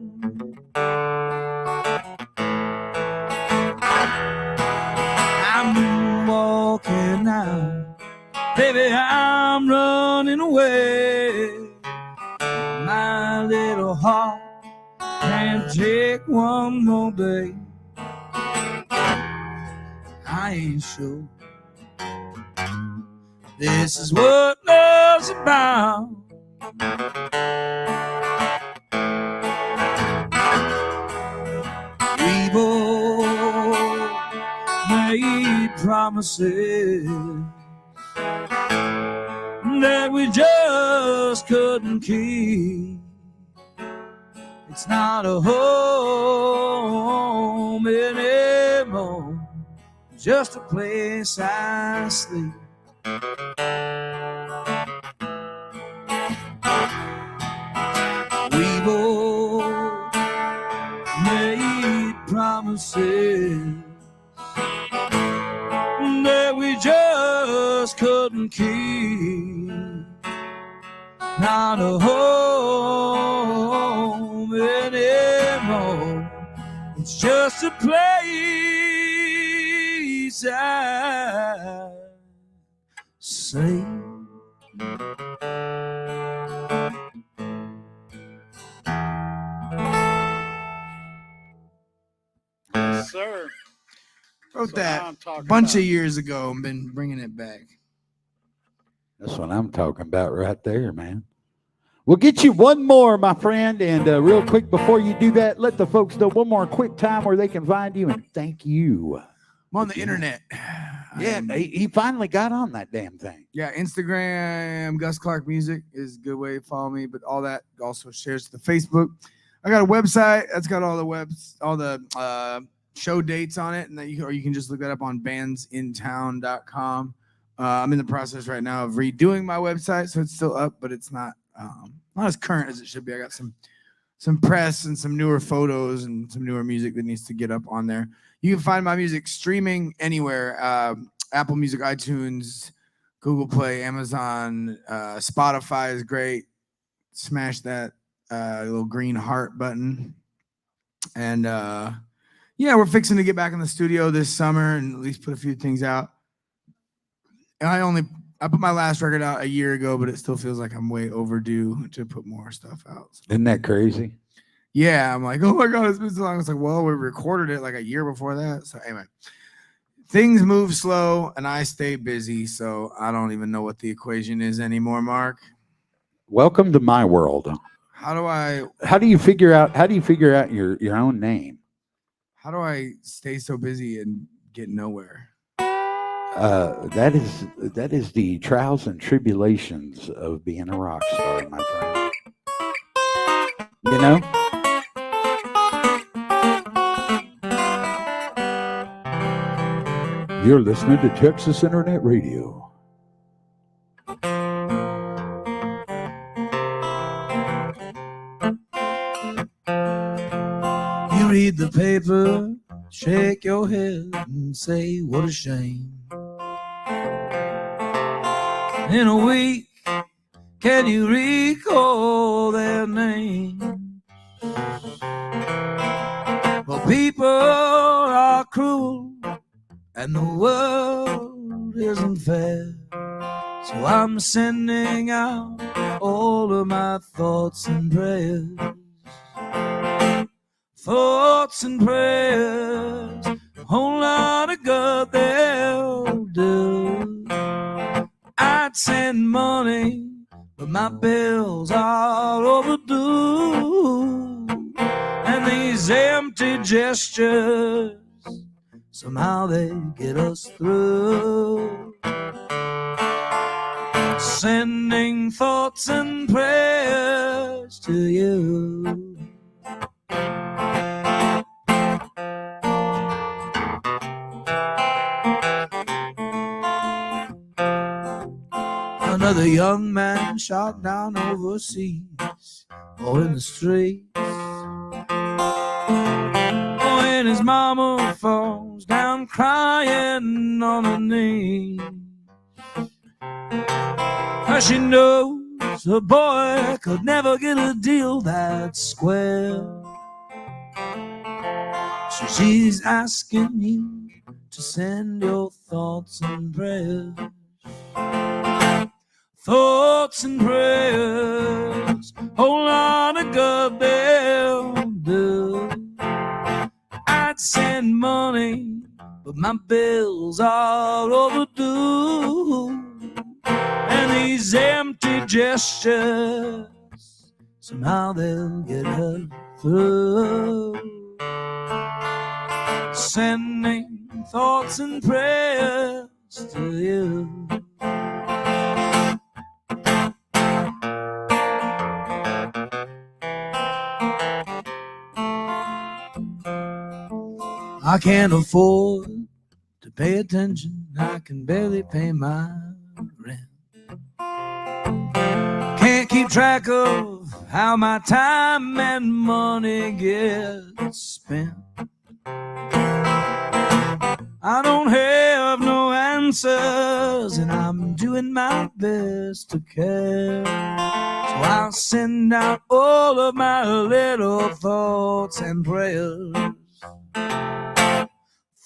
S5: I'm walking out, baby, I'm running away. My little heart can't take one more day. I ain't sure this is what love's about. We both made promises that we just couldn't keep. It's not a home anymore, just a place I sleep. We both made promises that we just couldn't keep. Not a home anymore, it's just a place I sleep.
S1: Yes, sir.
S6: Wrote
S1: So
S6: that
S1: now I'm
S6: a
S1: talking
S6: bunch
S1: about-
S6: of years ago and been bringing it back.
S1: That's what I'm talking about right there, man. We'll get you one more, my friend. And real quick, before you do that, let the folks know one more quick time where they can find you. And thank you.
S6: I'm on the internet.
S1: Yeah, he finally got on that damn thing.
S6: Yeah, Instagram, Gus Clark Music is a good way to follow me, but all that also shares to the Facebook. I got a website that's got all the show dates on it, and that you can just look that up on bandsintown.com. I'm in the process right now of redoing my website, so it's still up, but it's not as current as it should be. I got some press and some newer photos and some newer music that needs to get up on there. You can find my music streaming anywhere. Apple Music, iTunes, Google Play, Amazon, Spotify is great. Smash that little green heart button. And yeah, we're fixing to get back in the studio this summer and at least put a few things out. And I put my last record out a year ago, but it still feels like I'm way overdue to put more stuff out. So.
S1: Isn't that crazy?
S6: Yeah, I'm like, oh my God, it's been so long. It's like, well, we recorded it like a year before that. So anyway, things move slow and I stay busy. So I don't even know what the equation is anymore, Mark.
S1: Welcome to my world.
S6: How
S1: do you figure out your own name?
S6: How do I stay so busy and get nowhere?
S1: That is the trials and tribulations of being a rock star, my friend. You know? You're listening to Texas Internet Radio.
S5: You read the paper, shake your head and say, what a shame. In a week, can you recall their names? Well, people are cruel and the world isn't fair. So I'm sending out all of my thoughts and prayers. Thoughts and prayers, a whole lot of good they'll do. I'd send money, but my bills are overdue. And these empty gestures, somehow they get us through. Sending thoughts and prayers to you. Another young man shot down overseas or in the streets. When his mama falls down crying on her knees, 'cause she knows her boy could never get a deal that's square. So she's asking you to send your thoughts and prayers. Thoughts and prayers, whole lot of good they'll do. I'd send money, but my bills are overdue. And these empty gestures, somehow they'll get her through. Sending thoughts and prayers to you. I can't afford to pay attention, I can barely pay my rent. Can't keep track of how my time and money get spent. I don't have no answers, and I'm doing my best to care. So I'll send out all of my little thoughts and prayers.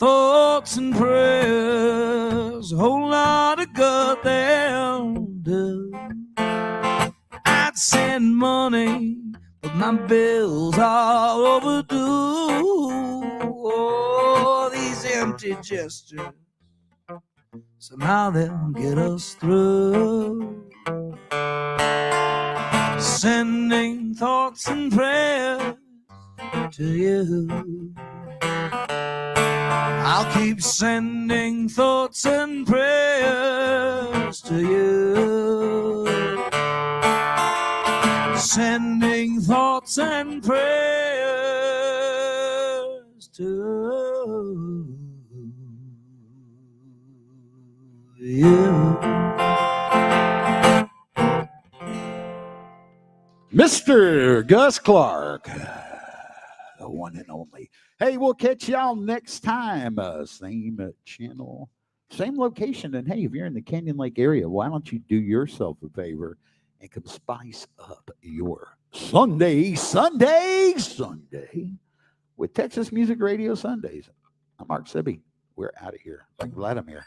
S5: Thoughts and prayers, a whole lot of good they'll do. I'd send money, but my bills are overdue. Oh, these empty gestures, somehow they'll get us through. Sending thoughts and prayers to you. I'll keep sending thoughts and prayers to you. Sending thoughts and prayers to you.
S1: Mr. Gus Clark, the one and only. Hey, we'll catch y'all next time. Same channel, same location. And hey, if you're in the Canyon Lake area, why don't you do yourself a favor and come spice up your Sunday with Texas Music Radio Sundays. I'm Mark Sebby. We're out of here like Vladimir.